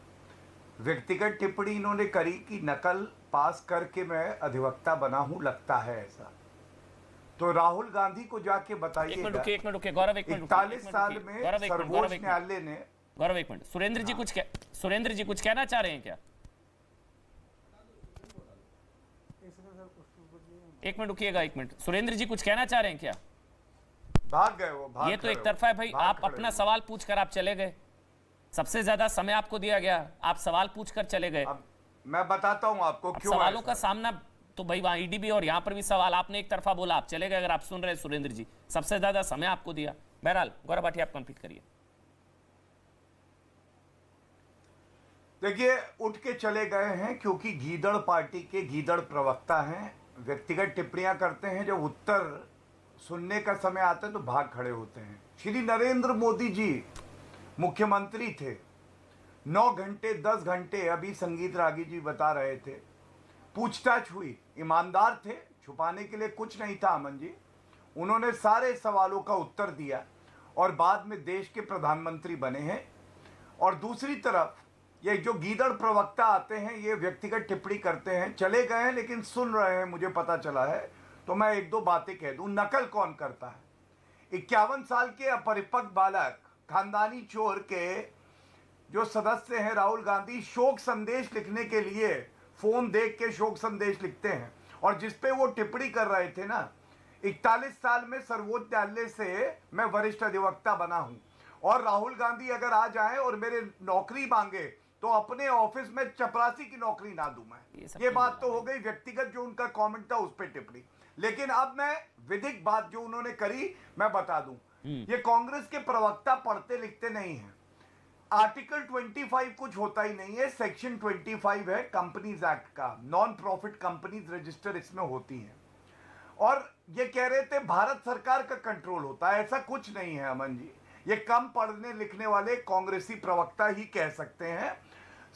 व्यक्तिगत टिप्पणी इन्होंने करी कि नकल पास करके मैं अधिवक्ता बना हूं, लगता है ऐसा। तो राहुल गांधी को जाके बताइए।
एक मिनट रुकिए गौरव,
41 साल में सर्वोच्च न्यायालय ने।
गौरव एक मिनट, सुरेंद्र जी कुछ कहना चाह रहे हैं क्या? एक मिनट रुकिएगा, एक मिनट। सुरेंद्र जी कुछ कहना चाह रहे हैं क्या?
भाग गए वो।
ये तो एक तरफा है भाई, आप अपना सवाल पूछकर आप चले गए। सबसे ज्यादा समय आपको दिया गया, आप सवाल पूछकर चले गए।
मैं बताता हूं आपको क्यों।
सवालों का सामना तो भाई वहां ईडी भी और यहां पर भी सवाल, आपने एक तरफा बोला, आप चले गए। अगर आप सुन रहे हैं सुरेंद्र जी, सबसे ज्यादा समय आपको दिया। बहरहाल गौरव भाटिया आप कंप्लीट करिए।
देखिए, उठ के चले गए हैं क्योंकि गीदड़ पार्टी के गीदड़ प्रवक्ता हैं, व्यक्तिगत टिप्पणियां करते हैं। जब उत्तर सुनने का समय आता है तो भाग खड़े होते हैं। श्री नरेंद्र मोदी जी मुख्यमंत्री थे, 9 घंटे 10 घंटे, अभी संगीत रागी जी बता रहे थे, पूछताछ हुई। ईमानदार थे, छुपाने के लिए कुछ नहीं था। अमन जी, उन्होंने सारे सवालों का उत्तर दिया और बाद में देश के प्रधानमंत्री बने हैं। और दूसरी तरफ ये जो गीदड़ प्रवक्ता आते हैं, ये व्यक्तिगत टिप्पणी करते हैं। चले गए हैं लेकिन सुन रहे हैं, मुझे पता चला है, तो मैं 1-2 बातें कह दूं। नकल कौन करता है? 51 साल के अपरिपक्व बालक, खानदानी चोर के जो सदस्य हैं राहुल गांधी, शोक संदेश लिखने के लिए फोन देख के शोक संदेश लिखते हैं। और जिसपे वो टिप्पणी कर रहे थे ना, 41 साल में सर्वोच्च न्यायालय से मैं वरिष्ठ अधिवक्ता बना हूं, और राहुल गांधी अगर आ जाए और मेरे नौकरी मांगे तो अपने ऑफिस में चपरासी की नौकरी ना दूं मैं। ये बात तो हो गई व्यक्तिगत, जो उनका कमेंट था उस पर टिप्पणी। लेकिन अब मैं विधिक बात जो उन्होंने करी मैं बता दूं। ये कांग्रेस के प्रवक्ता पढ़ते लिखते नहीं हैं। आर्टिकल 25 कुछ होता ही नहीं है, सेक्शन 25 है कंपनीज एक्ट का, नॉन प्रॉफिट कंपनीज रजिस्टर इसमें होती है। और ये कह रहे थे भारत सरकार का कंट्रोल होता है, ऐसा कुछ नहीं है अमन जी। ये कम पढ़ने लिखने वाले कांग्रेसी प्रवक्ता ही कह सकते हैं।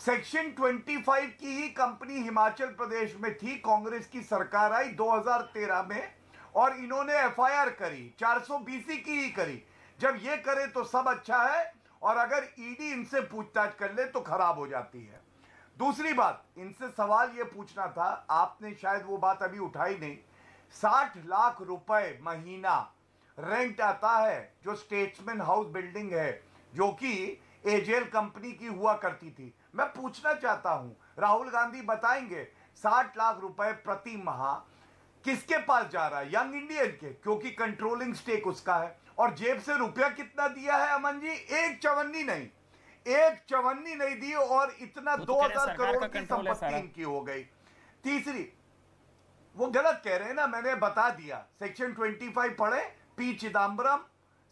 सेक्शन 25 की ही कंपनी हिमाचल प्रदेश में थी, कांग्रेस की सरकार आई 2013 में, और इन्होंने एफआईआर करी, 420 की ही करी। जब ये करे तो सब अच्छा है, और अगर ईडी इनसे पूछताछ कर ले तो खराब हो जाती है। दूसरी बात, इनसे सवाल ये पूछना था, आपने शायद वो बात अभी उठाई नहीं। 60 लाख रुपए महीना रेंट आता है, जो स्टेट्समैन हाउस बिल्डिंग है, जो कि एजेएल कंपनी की हुआ करती थी। मैं पूछना चाहता हूं, राहुल गांधी बताएंगे 60 लाख रुपए प्रति माह किसके पास जा रहा है? यंग इंडियन के, क्योंकि कंट्रोलिंग स्टेक उसका है। और जेब से रुपया कितना दिया है अमन जी? 1 चवन्नी नहीं दी, और इतना 2000 करोड़ की संपत्ति इनकी हो गई। तीसरी, वो गलत कह रहे हैं ना, मैंने बता दिया। सेक्शन 25 पढ़े, पी चिदम्बरम,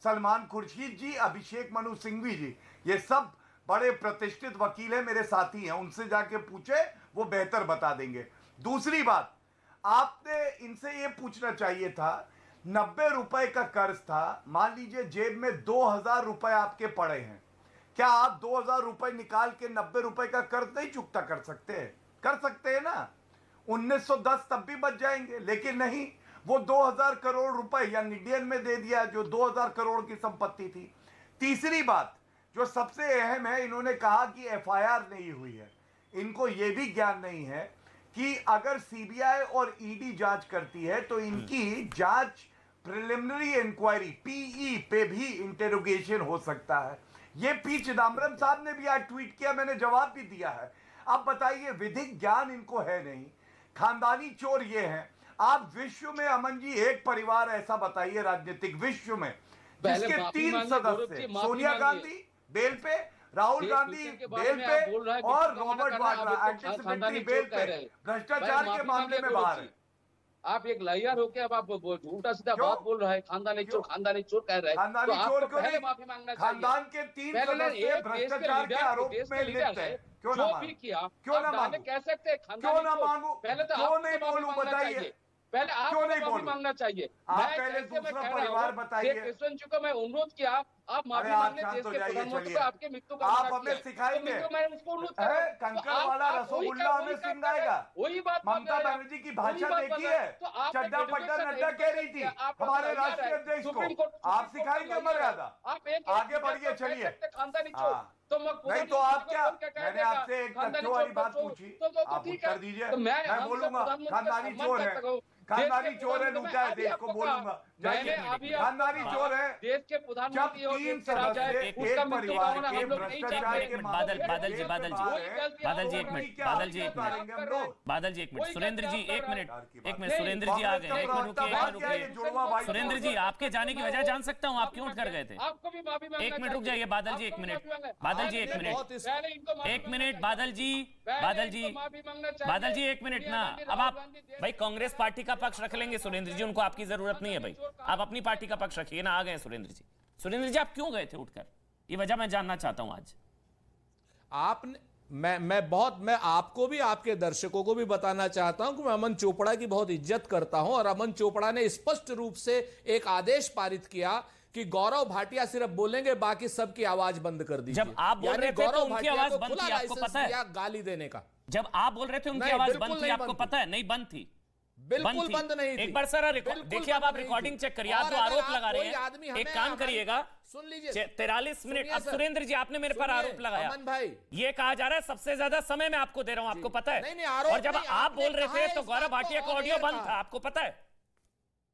सलमान खुर्शीद जी, अभिषेक मनु सिंघवी जी, ये सब बड़े प्रतिष्ठित वकील हैं, मेरे साथी हैं, उनसे जाके पूछे, वो बेहतर बता देंगे। दूसरी बात, आपने इनसे ये पूछना चाहिए था, 90 रुपए का कर्ज था, मान लीजिए जेब में 2000 रुपए आपके पड़े हैं, क्या आप 2000 रुपए निकाल के 90 रुपए का कर्ज नहीं चुकता कर सकते हैं? कर सकते हैं ना। 1910 तब भी बच जाएंगे, लेकिन नहीं, वो 2000 करोड़ रुपए यंग इंडियन में दे दिया जो 2000 करोड़ की संपत्ति थी। तीसरी बात जो सबसे अहम है, इन्होंने कहा कि एफआईआर नहीं हुई है। इनको यह भी ज्ञान नहीं है कि अगर सीबीआई और ईडी जांच करती है तो इनकी जांच प्रिलिमिनरी इंक्वायरी पीई पे भी इंटेरोगेशन हो सकता है। ये पी चिदम्बरम साहब ने भी आज ट्वीट किया, मैंने जवाब भी दिया है। आप बताइए, विधिक ज्ञान इनको है नहीं, खानदानी चोर ये हैं। आप विश्व में, अमन जी, एक परिवार ऐसा बताइए राजनीतिक विश्व में जिसके 3 सदस्य, सोनिया गांधी बेल पे, राहुल गांधी बेल पे और रॉबर्ट वाड्रा एंटीसिपेटरी बेल पे, भ्रष्टाचार के मामले में बाहर है।
आप एक लायर होके अब आप उल्टा सीधा बात बोल रहे हैं, खानदानी चोर कह रहे हैं।
खानदानी चोर क्यों नहीं?
माफी मांगना चाहिए।
खानदान के 3 सदस्य भ्रष्टाचार के आरोप में लिप्त है, क्यों ना मांगू? क्यों ना मांगू?
कह सकते हैं
क्यों ना मांगू?
पहले तो
क्यों नहीं बोलूं, बताइए।
पहले आप
क्यों नहीं
माफी मांगना चाहिए।
आप पहले दूसरा परिवार बताइए।
कृष्ण जी को मैं अनुरोध किया, आप माफी मांगने देश के प्रधानमंत्री को आपके मृत्यु का
आप हमें सिखाएंगे।
मैं उसको अनुरोध
कंकड़ वाला रसगुल्ला हमें सिंगाएगा।
वही बात
ममता बनर्जी की भाषा देखी है, चड्डा पड्डा नड्डा कह रही थी हमारे राष्ट्रीय अध्यक्ष को। आप सिखाएंगे मर्यादा। आगे बढ़िए, चलिए।
खानदानी चोर
नहीं तो आप क्या, मैंने आपसे एक तथ्यों वाली बात पूछी, आप उत्तर दीजिए। मैं बोलूंगा खानदानी चोर है, खानदानी चोर है, लूटा है देश को, बोलूंगा। खानदानी चोर है।
देश के प्रधानमंत्री
जब 3 सदस्य एक परिवार के भ्रष्टाचार के
बादल जी एक मिनट, सुरेंद्र जी एक मिनट, सुरेंद्र जी आ गए, एक मिनट रुकिए। सुरेंद्र जी, आपके जाने की वजह जान सकता हूँ? आप क्यों उठ कर गए थे?
आपको भी माफी मांगना
एक मिनट रुक जाइए बादल जी, एक मिनट, बादल जी एक मिनट, बादल जी एक मिनट ना। अब आप भाई कांग्रेस पार्टी का पक्ष रख लेंगे सुरेंद्र जी, उनको आपकी जरूरत नहीं है भाई, आप अपनी पार्टी का पक्ष रखिए ना। आ गए सुरेंद्र जी। सुरेंद्र जी, आप क्यों गए थे उठकर? ये वजह मैं जानना चाहता हूं आज।
आपने मैं आपको भी, आपके दर्शकों को भी बताना चाहता हूं कि मैं अमन चोपड़ा की बहुत इज्जत करता हूं और अमन चोपड़ा ने स्पष्ट रूप से एक आदेश पारित किया कि गौरव भाटिया सिर्फ बोलेंगे, बाकी सबकी आवाज बंद कर दीजिए।
जब आप बोल रहे थे तो उनकी आवाज बंद थी, आपको पता है?
गाली देने का।
जब आप बोल रहे थे उनकी आवाज बंद थी, आपको पता है? नहीं बंद थी,
बिल्कुल बंद नहीं थी।
एक बार सर देखिए, अब आप रिकॉर्डिंग चेक करिए। आप जो आरोप लगा रहे हैं, एक काम करिएगा,
सुन लीजिए।
43 मिनट। अब सुरेंद्र जी, आपने मेरे पर आरोप लगाया,
अमन भाई,
ये कहा जा रहा है सबसे ज्यादा समय मैं आपको दे रहा हूं, आपको पता है?
नहीं, आरोप
और जब आप बोल रहे थे तो गौरव भाटिया का ऑडियो बंद था, आपको पता है?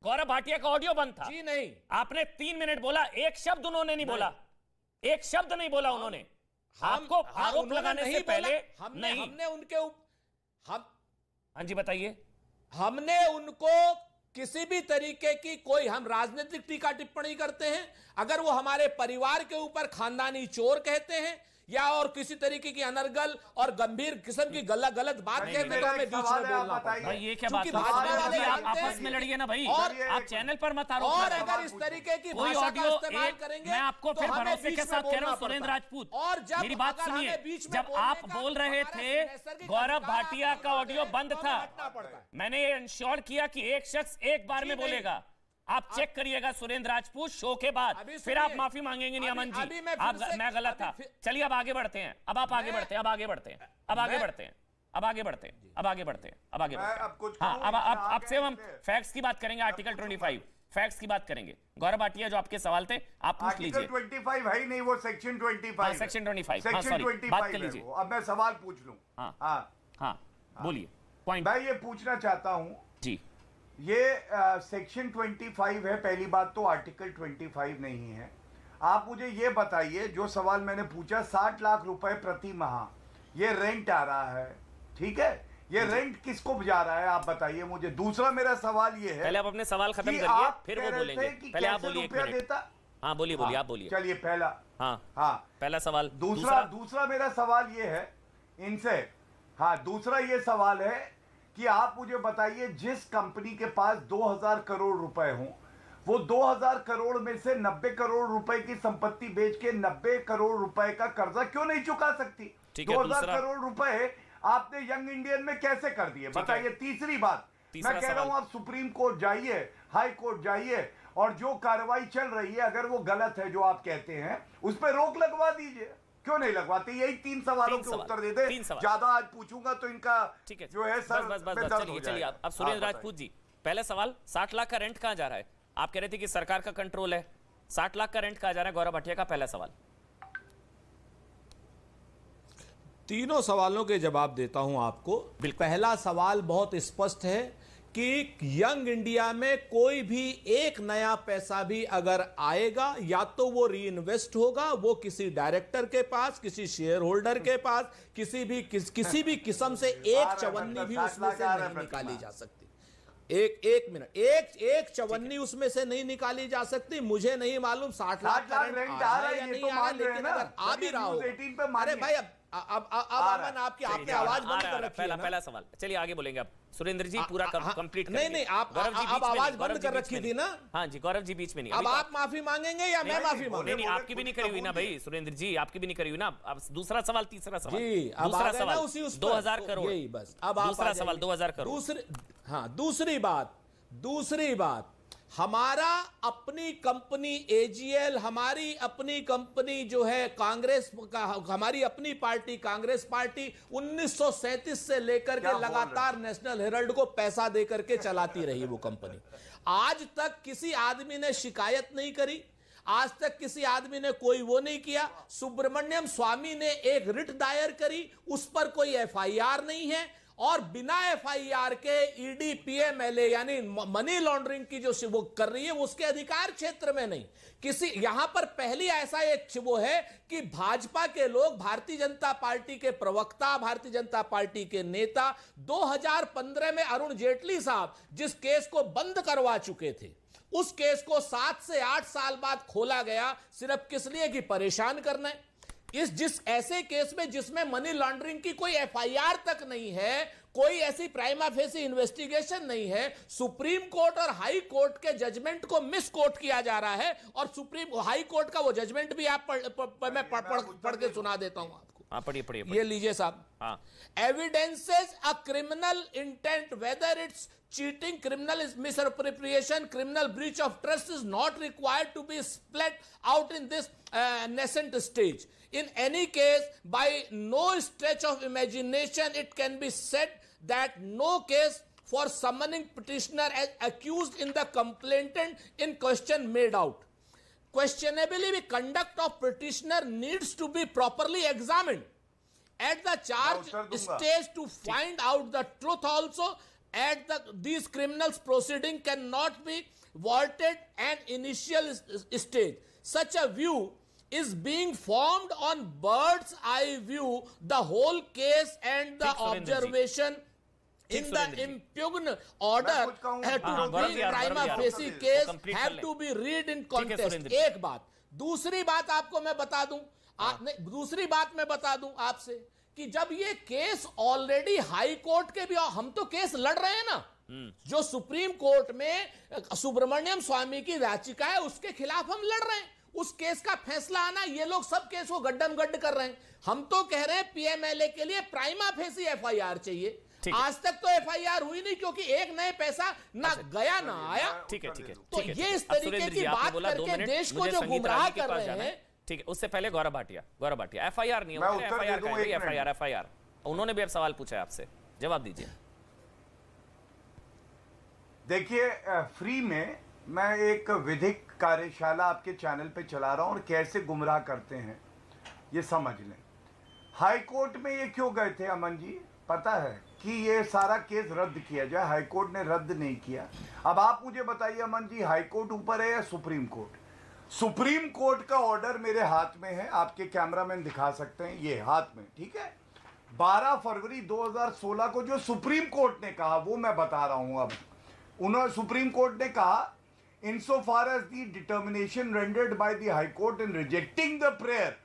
गौरव भाटिया का ऑडियो बंद था।
जी नहीं,
आपने 3 मिनट बोला, एक शब्द उन्होंने नहीं बोला, एक शब्द नहीं बोला उन्होंने। आपको आरोप लगाने से पहले
हमने उनके
हाँ जी बताइए।
हमने उनको किसी भी तरीके की कोई, हम राजनीतिक टीका टिप्पणी करते हैं, अगर वो हमारे परिवार के ऊपर खानदानी चोर कहते हैं या और किसी तरीके की अनर्गल और गंभीर किस्म की गलत बात कहते हैं तो हमें बीच में बोलना पड़ता है।
ये क्या बात है? आप आपस में लड़िए ना भाई, आप चैनल पर मत आरोप
और अगर इस तरीके की भाषा का इस्तेमाल करेंगे,
मैं आपको फिर भरोसे के साथ कह रहा हूं सुरेंद्र राजपूत,
और जब
मेरी बात सुनिए, जब आप बोल रहे थे गौरव भाटिया का ऑडियो बंद था, मैंने इंश्योर किया कि एक शख्स एक बार में बोलेगा। आप चेक करिएगा सुरेंद्र राजपूत शो के बाद, फिर आप माफी मांगेंगे नहीं अमन जी, आप मैं गलत था। चलिए अब आगे बढ़ते हैं, अब आप आगे बढ़ते हैं, अब आगे बढ़ते हैं, अब आगे बढ़ते हैं, अब आगे बढ़ते हैं, अब आगे बढ़ते हैं, अब आगे बढ़ते हैं। हाँ, अब आपसे हम फैक्ट्स की बात करेंगे, आर्टिकल 25 फैक्ट्स की बात करेंगे। गौरव भाटिया जो आपके सवाल थे आप पूछ लीजिए।
आर्टिकल 25 है ही नहीं, वो सेक्शन 25
सेक्शन 25
सेक्शन 25
बात कर लीजिए।
अब मैं सवाल पूछ लूं।
हाँ बोलिए। पॉइंट
मैं ये पूछना चाहता हूं
जी,
ये सेक्शन 25 है, पहली बात तो आर्टिकल 25 नहीं है। आप मुझे ये बताइए, जो सवाल मैंने पूछा, 60 लाख रुपए प्रति माह ये रेंट आ रहा है, ठीक है? ये रेंट किसको जा रहा है आप बताइए मुझे। दूसरा मेरा सवाल ये है,
पहले आप अपने सवाल खत्म करिए, फिर वो बोलेंगे। पहले आप बोलिए, एक मिनट। हाँ बोलिए, आप बोलिए।
चलिए पहला, हाँ
पहला सवाल।
दूसरा मेरा सवाल ये है इनसे, हाँ दूसरा ये सवाल है कि आप मुझे बताइए, जिस कंपनी के पास 2000 करोड़ रुपए हो, वो 2000 करोड़ में से 90 करोड़ रुपए की संपत्ति बेच के 90 करोड़ रुपए का कर्जा क्यों नहीं चुका सकती? 2000 करोड़ रुपए आपने यंग इंडियन में कैसे कर दिए बताइए। तीसरी बात, मैं कह रहा हूं आप सुप्रीम कोर्ट जाइए, हाई कोर्ट जाइए, और जो कार्रवाई चल रही है अगर वो गलत है जो आप कहते हैं, उस पर रोक लगवा दीजिए। क्यों नहीं लगवाते? यही 3 सवालों के उत्तर दे दे। ज्यादा आज पूछूंगा तो इनका जो है सर में दर्द हो
चलिए अब सुरेंद्र राजपूत जी, पहले सवाल, 60 लाख का रेंट कहां जा रहा है? आप कह रहे थे कि सरकार का कंट्रोल है, 60 लाख का रेंट कहां जा रहा है? गौरव भाटिया का पहला सवाल।
तीनों सवालों के जवाब देता हूं आपको। पहला सवाल बहुत स्पष्ट है कि यंग इंडिया में कोई भी एक नया पैसा भी अगर आएगा या तो वो री इन्वेस्ट होगा, वो किसी डायरेक्टर के पास, किसी शेयर होल्डर के पास, किसी भी किस्म से एक चवन्नी भी उसमें से नहीं निकाली जा सकती। एक मिनट, एक चवन्नी उसमें से नहीं निकाली जा सकती। मुझे नहीं मालूम 60 लाख का रेंट आ रहा है या नहीं आ रहा, लेकिन अगर आ भी रहा हो, अरे भाई अब आपकी आपने आवाज बंद कर रखी है।
पहला सवाल, चलिए आगे बोलेंगे आप। सुरेंद्र जी पूरा कंप्लीट
नहीं, आप आवाज बंद कर रखी थी ना।
हाँ जी, गौरव जी बीच में नहीं।
अब आप माफी मांगेंगे या मैं माफी मांगूं?
नहीं, आपकी भी नहीं करी हुई ना भाई सुरेंद्र जी, आपकी भी नहीं करी हुई ना। अब दूसरा सवाल, तीसरा सवाल
जी,
दूसरा सवाल
2000
करोड़,
यही बस। अब
दूसरा सवाल 2000 करोड़।
दूसरी बात, हमारा अपनी कंपनी एजीएल, हमारी अपनी कंपनी जो है कांग्रेस का, हमारी अपनी पार्टी कांग्रेस पार्टी 1937 से लेकर के लगातार नेशनल हेराल्ड को पैसा देकर के चलाती रही वो कंपनी। आज तक किसी आदमी ने शिकायत नहीं करी, आज तक किसी आदमी ने कोई वो नहीं किया। सुब्रमण्यम स्वामी ने एक रिट दायर करी, उस पर कोई एफआईआर नहीं है, और बिना एफआईआर के ईडी पीएमएलए यानी मनी लॉन्ड्रिंग की जो वो कर रही है वो उसके अधिकार क्षेत्र में नहीं। किसी यहां पर पहली ऐसा एक वो है कि भाजपा के लोग, भारतीय जनता पार्टी के प्रवक्ता, भारतीय जनता पार्टी के नेता 2015 में अरुण जेटली साहब जिस केस को बंद करवा चुके थे, उस केस को 7 से 8 साल बाद खोला गया, सिर्फ किस लिए कि परेशान करना है। जिस ऐसे केस में जिसमें मनी लॉन्ड्रिंग की कोई एफआईआर तक नहीं है, कोई ऐसी प्राइमा फेसी इन्वेस्टिगेशन नहीं है, सुप्रीम कोर्ट और हाई कोर्ट के जजमेंट को मिस कोट किया जा रहा है, और सुप्रीम हाई कोर्ट का वो जजमेंट भी आप मैं पढ़ के सुना देता हूं आपको।
पढ़िए।
ये लीजिए साहब। Evidences a criminal intent whether it's cheating, criminal misappropriation, criminal breach of trust is not required to be split out in this nascent stage. In any case, by no stretch of imagination, it can be said that no case for summoning petitioner as accused in the complainant in question made out. Questionably, the conduct of petitioner needs to be properly examined at the charge stage to find out the truth also. These criminals proceeding cannot be vaulted an initial stage. Such a view is being formed on bird's eye view. The whole case and the observation in the impugned order to be prima facie case have to be read in context. एक बात, दूसरी बात आपको मैं बता दूं, दूसरी बात मैं बता दूं आपसे कि जब ये केस ऑलरेडी हाई कोर्ट के भी, हम तो केस लड़ रहे हैं ना, जो सुप्रीम कोर्ट में सुब्रमण्यम स्वामी की याचिका है उसके खिलाफ हम लड़ रहे हैं। उस केस का फैसला आना, ये लोग सब केस को गड्ढम गड्ढ कर रहे हैं। हम तो कह रहे हैं पीएमएलए के लिए प्राइमा फेसी एफआईआर चाहिए। आज तक तो एफआईआर हुई नहीं क्योंकि एक नए पैसा ना गया ना आया।
ठीक है।
तो ये इस तरीके की बात करके देश को जो गुमराह कर रहे हैं।
ठीक है, उससे पहले गौरव भाटिया एफआईआर नहीं होगी, एफआईआर उन्होंने भी अब सवाल पूछा है आपसे, जवाब दीजिए।
देखिए, फ्री में मैं एक विधिक कार्यशाला आपके चैनल पे चला रहा हूं और कैसे गुमराह करते हैं ये समझ लें। हाई कोर्ट में ये क्यों गए थे अमन जी, पता है कि ये सारा केस रद्द किया जाए, हाई कोर्ट ने रद्द नहीं किया। अब आप मुझे बताइए अमन जी, हाई कोर्ट ऊपर है या सुप्रीम कोर्ट? सुप्रीम कोर्ट का ऑर्डर मेरे हाथ में है, आपके कैमरामैन दिखा सकते हैं, ये हाथ में, ठीक है। 12 फरवरी 2016 को जो सुप्रीम कोर्ट ने कहा वो मैं बता रहा हूं। अब उन्होंने, सुप्रीम कोर्ट ने कहा, in so far as the determination rendered by the high court in rejecting the prayer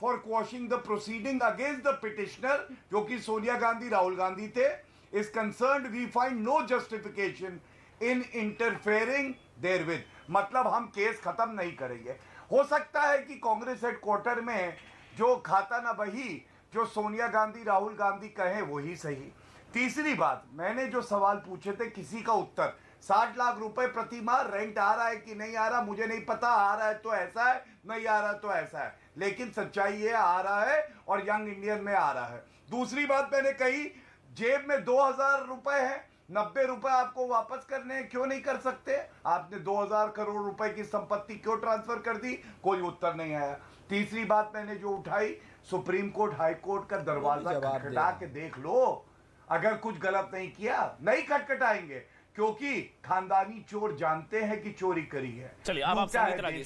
for quashing the proceeding against the petitioner, जो कि सोनिया गांधी राहुल गांधी थे, is concerned we find no justification in interfering therewith. मतलब हम case खत्म नहीं करेंगे। हो सकता है कि कांग्रेस हेडक्वार्टर में जो खाता ना बही, जो सोनिया गांधी राहुल गांधी कहें वही सही। तीसरी बात, मैंने जो सवाल पूछे थे किसी का उत्तर 60 लाख रुपए प्रति माह रेंट आ रहा है कि नहीं आ रहा मुझे नहीं पता, आ रहा है तो ऐसा है, नहीं आ रहा तो ऐसा है, लेकिन सच्चाई ये आ रहा है और यंग इंडियन में आ रहा है। दूसरी बात मैंने कही, जेब में 2000 रुपए है, 90 रुपए आपको वापस करने हैं, क्यों नहीं कर सकते? आपने 2000 करोड़ रुपए की संपत्ति क्यों ट्रांसफर कर दी? कोई उत्तर नहीं आया। तीसरी बात मैंने जो उठाई, सुप्रीम कोर्ट हाई कोर्ट का दरवाजा खटखटा के देख लो, अगर कुछ गलत नहीं किया नहीं खटखटाएंगे, क्योंकि खानदानी चोर जानते हैं कि चोरी करी है।
चलिए अब आप संगीत रागी,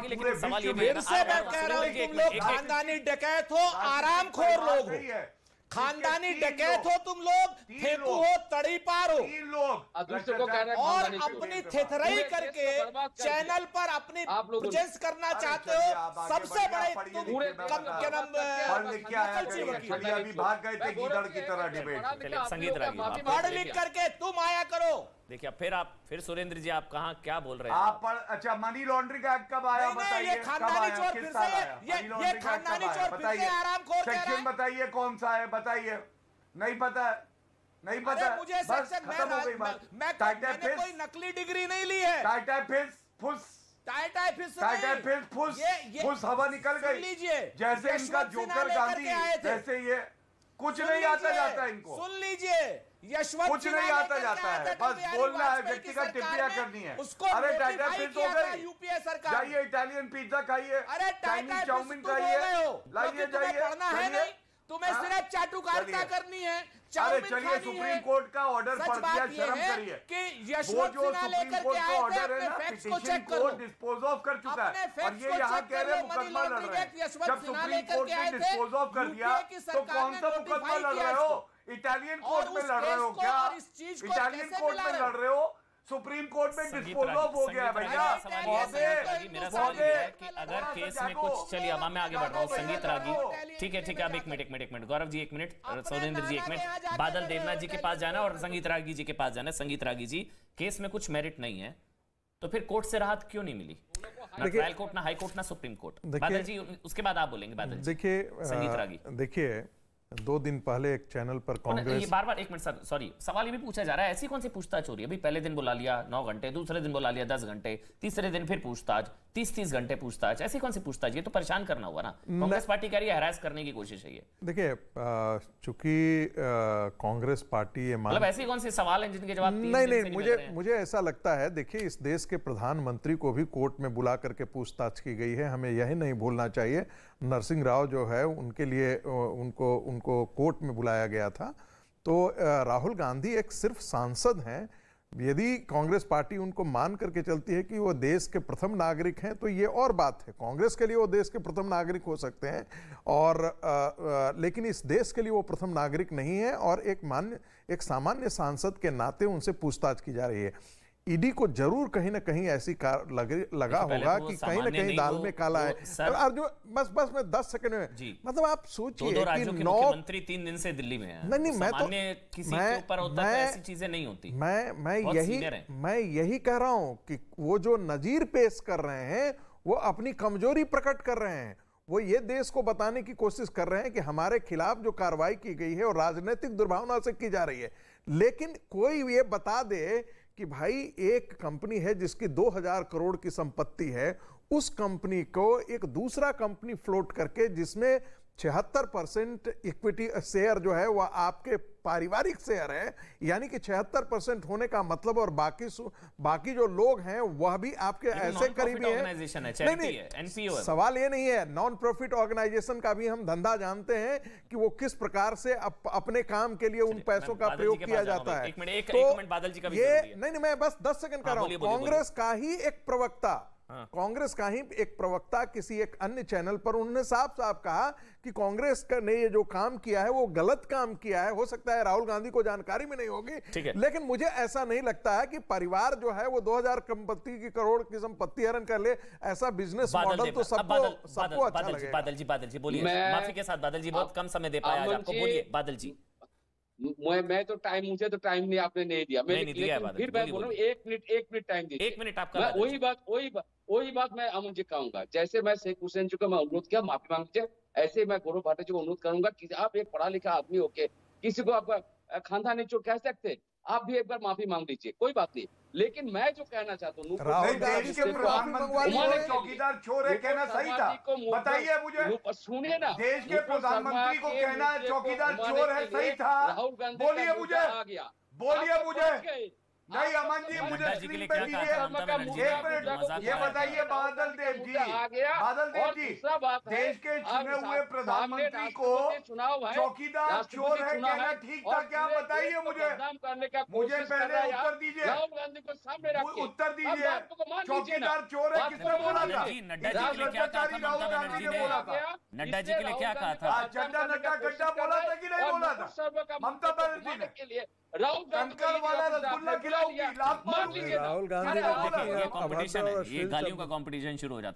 लेकिन सवाल ये
फिर से मैं कह रहा हूं तुम लोग खानदानी डकैत हो, आरामखोर लोग हो, खानदानी डकैत हो तुम लोग, फेंकू हो, तड़ी पार हो,
3 लोग
और अपनी थेथराई करके चैनल पर अपनी प्रेजेंस करना चाहते हो। सबसे बड़े
अभी भाग गए थे गीदड़ की तरह डिबेट।
संगीत रागी
पढ़ लिख करके तुम आया करो।
देखिए फिर सुरेंद्र जी आप कहाँ क्या बोल रहे हैं?
आप अच्छा मनी लॉन्ड्रिंग एक्ट कब आया बताइए?
ये खानदानी चोर फिर से ये खानदानी चोर फिर से आरामखोर कह रहा है।
सेक्शन बताइए कौन सा है, बताइए। नहीं पता, नहीं पता।
मुझे सेक्शन मैंने कोई नकली डिग्री नहीं ली है।
फुस हवा निकल गई।
लीजिए
जैसे इनका जोकर गांधी, जैसे ये कुछ नहीं आता जाता इनको।
सुन लीजिए, यशवंत
कुछ नहीं आता जाता है, बस बोलना है, व्यक्तिगत टिप्पणियां करनी है। अरे टाटा फिश हो गई,
यूपीए सरकार,
जाइए इटालियन पिज्जा खाइए,
अरे
चाइनीज चाउमीन खाइए, लाइए जाइए।
पढ़ना है नहीं, तुम्हें सिर्फ चाटुकारिता करनी है।
अरे चलिए सुप्रीम कोर्ट का ऑर्डर पढ़ दिया, शर्म करिए
कि यशवंत सिन्हा लेकर के आए थे, अपने फैक्ट्स को चेक करो,
डिस्पोज ऑफ कर चुका है और ये यहाँ कह रहे मुकदमा लड़ रहे हैं। जब सुप्रीम कोर्ट ने डिस्पोज ऑफ कर दिया तो कौन सा मुकदमा लड़ रहे हो? इटालियन कोर्ट में लड़ रहे हो क्या? इटालियन कोर्ट में लड़ रहे हो? सुप्रीम कोर्ट में डिस्पोज ऑफ हो गया भैया।
मेरा सवाल ये है कि अगर केस में कुछ, चलिए अब मैं आगे बढ़ रहा हूँ। संगीत रागी, ठीक है अब एक मिनट गौरव जी 1 मिनट, सुरेंद्र जी 1 मिनट, बादल देवनाथ जी के पास जाना और संगीत रागी जी के पास जाना। संगीत रागी जी, केस में कुछ मेरिट नहीं है तो फिर कोर्ट से राहत क्यों नहीं मिली? ना ट्रायल कोर्ट, ना हाई कोर्ट, ना सुप्रीम कोर्ट। बादल जी उसके बाद आप बोलेंगे। बादल
देखिए,
संगीत रागी
देखिए 2 दिन पहले एक चैनल पर कांग्रेस,
ये बार-बार 1 मिनट सर, सॉरी, सवाल ये भी पूछा जा रहा है, ऐसी कौन सी पूछताछ हो रही है? अभी पहले दिन बुला लिया 9 घंटे, दूसरे दिन बुला लिया 10 घंटे, तीसरे दिन फिर पूछताछ, 30 घंटे पूछताछ, ऐसी कौन सी पूछताछ? ये तो परेशान करना हुआ ना। कांग्रेस पार्टी कह रही है हैरास करने की कोशिश है ये।
देखिए चूंकि कांग्रेस पार्टी ये
मतलब ऐसी कौन सी सवाल हैं जिनके जवाब
नहीं, मुझे ऐसा लगता है, देखिए इस देश के प्रधानमंत्री को भी कोर्ट में बुला करके पूछताछ की गई है, हमें यही नहीं भूलना चाहिए। नरसिंह राव जो है उनके लिए उनको कोर्ट में बुलाया गया था। तो राहुल गांधी एक सिर्फ सांसद हैं। यदि कांग्रेस पार्टी उनको मान करके चलती है कि वो देश के प्रथम नागरिक हैं तो ये और बात है, कांग्रेस के लिए वो देश के प्रथम नागरिक हो सकते हैं और लेकिन इस देश के लिए वो प्रथम नागरिक नहीं है और एक सामान्य सांसद के नाते उनसे पूछताछ की जा रही है। ईडी को जरूर कहीं ना कहीं ऐसी लगा होगा कि कहीं ना कहीं दाल में काला है। जो बस मैं 10 सेकंड में, मतलब आप सोचिए कि
मुख्यमंत्री 3 दिन से दिल्ली में है।
नहीं, मैं तो
किसी के ऊपर होता है, ऐसी चीजें नहीं होती।
मैं यही कह रहा हूं कि वो जो नजीर पेश कर रहे हैं वो अपनी कमजोरी प्रकट कर रहे हैं। वो ये देश को बताने की कोशिश कर रहे हैं कि हमारे खिलाफ जो कार्रवाई की गई है और राजनीतिक दुर्भावना से की जा रही है। लेकिन कोई ये बता दे कि भाई एक कंपनी है जिसकी 2000 करोड़ की संपत्ति है, उस कंपनी को एक दूसरा कंपनी फ्लोट करके जिसमें 76% इक्विटी शेयर जो है वह आपके पारिवारिक शेयर है, यानी कि 76% होने का मतलब, और बाकी जो लोग हैं वह भी आपके ऐसे करीबी हैं। नहीं, सवाल ये नहीं है, नॉन प्रॉफिट ऑर्गेनाइजेशन का भी हम धंधा जानते हैं कि वो किस प्रकार से अपने काम के लिए उन पैसों का प्रयोग किया जाता है। तो ये नहीं, मैं बस 10 सेकंड कर रहा हूं। कांग्रेस का ही एक प्रवक्ता किसी एक अन्य चैनल पर उन्होंने साफ साफ कहा कि कांग्रेस ने ये जो काम किया है वो गलत काम किया है। हो सकता है राहुल गांधी को जानकारी में नहीं होगी, लेकिन मुझे ऐसा नहीं लगता है कि परिवार जो है वो 2000 करोड़ की संपत्ति हरण कर ले। ऐसा बिजनेस मॉडल तो सबको अच्छा लगेगा।
बादल जी बोलिए। माफी के साथ बादल जी, बहुत कम समय दे पाया आपको, बोलिए बादल जी।
मैं तो मुझे तो टाइम नहीं, आपने नहीं दिया। फिर मैं बोलूं 1 मिनट टाइम दीजिए।
1 मिनट आपका।
मैं वही बात मैं अमन जी कहूंगा। जैसे मैं शेख हुसैन जी को मैं अनुरोध किया, माफी मांग लीजिए, ऐसे मैं गौरव भाटिया जी को अनुरोध करूंगा कि आप एक पढ़ा लिखा आदमी होके किसी को आप खानदानी चोर कह सकते? आप भी एक बार माफी मांग लीजिए, कोई बात नहीं। लेकिन मैं जो कहना चाहता हूँ,
राहुल गांधी के प्रधानमंत्री को चौकीदार चोर है कहना सही था, बताइए मुझे।
सुनिए ना,
देश के प्रधानमंत्री को कहना चौकीदार चोर है सही था, बोलिए मुझे, बोलिए मुझे। नहीं अमन जी, मुझे स्क्रीन पे दीजिए, एक मिनट ये बताइए बादल देव जी, बादल देव जी, देश के चुने हुए प्रधानमंत्री को चौकीदार चोर है कहना ठीक था क्या? बताइए मुझे, मुझे पहले उत्तर दीजिए, उत्तर दीजिए। चौकीदार चोर है किसने बोला था? भ्रष्टाचारी राहुल गांधी ने बोला था।
नड्डा जी के लिए क्या कहा था?
चड्डा नड्डा गड्ढा बोला था कि नहीं बोला था? ममता बनर्जी ने कंकर वाला रसगुल्ला खिलाऊंगी, लात मारूंगी।
राहुल गांधी का कंपटीशन है, ये गालियों का कंपटीशन शुरू हो जाता है।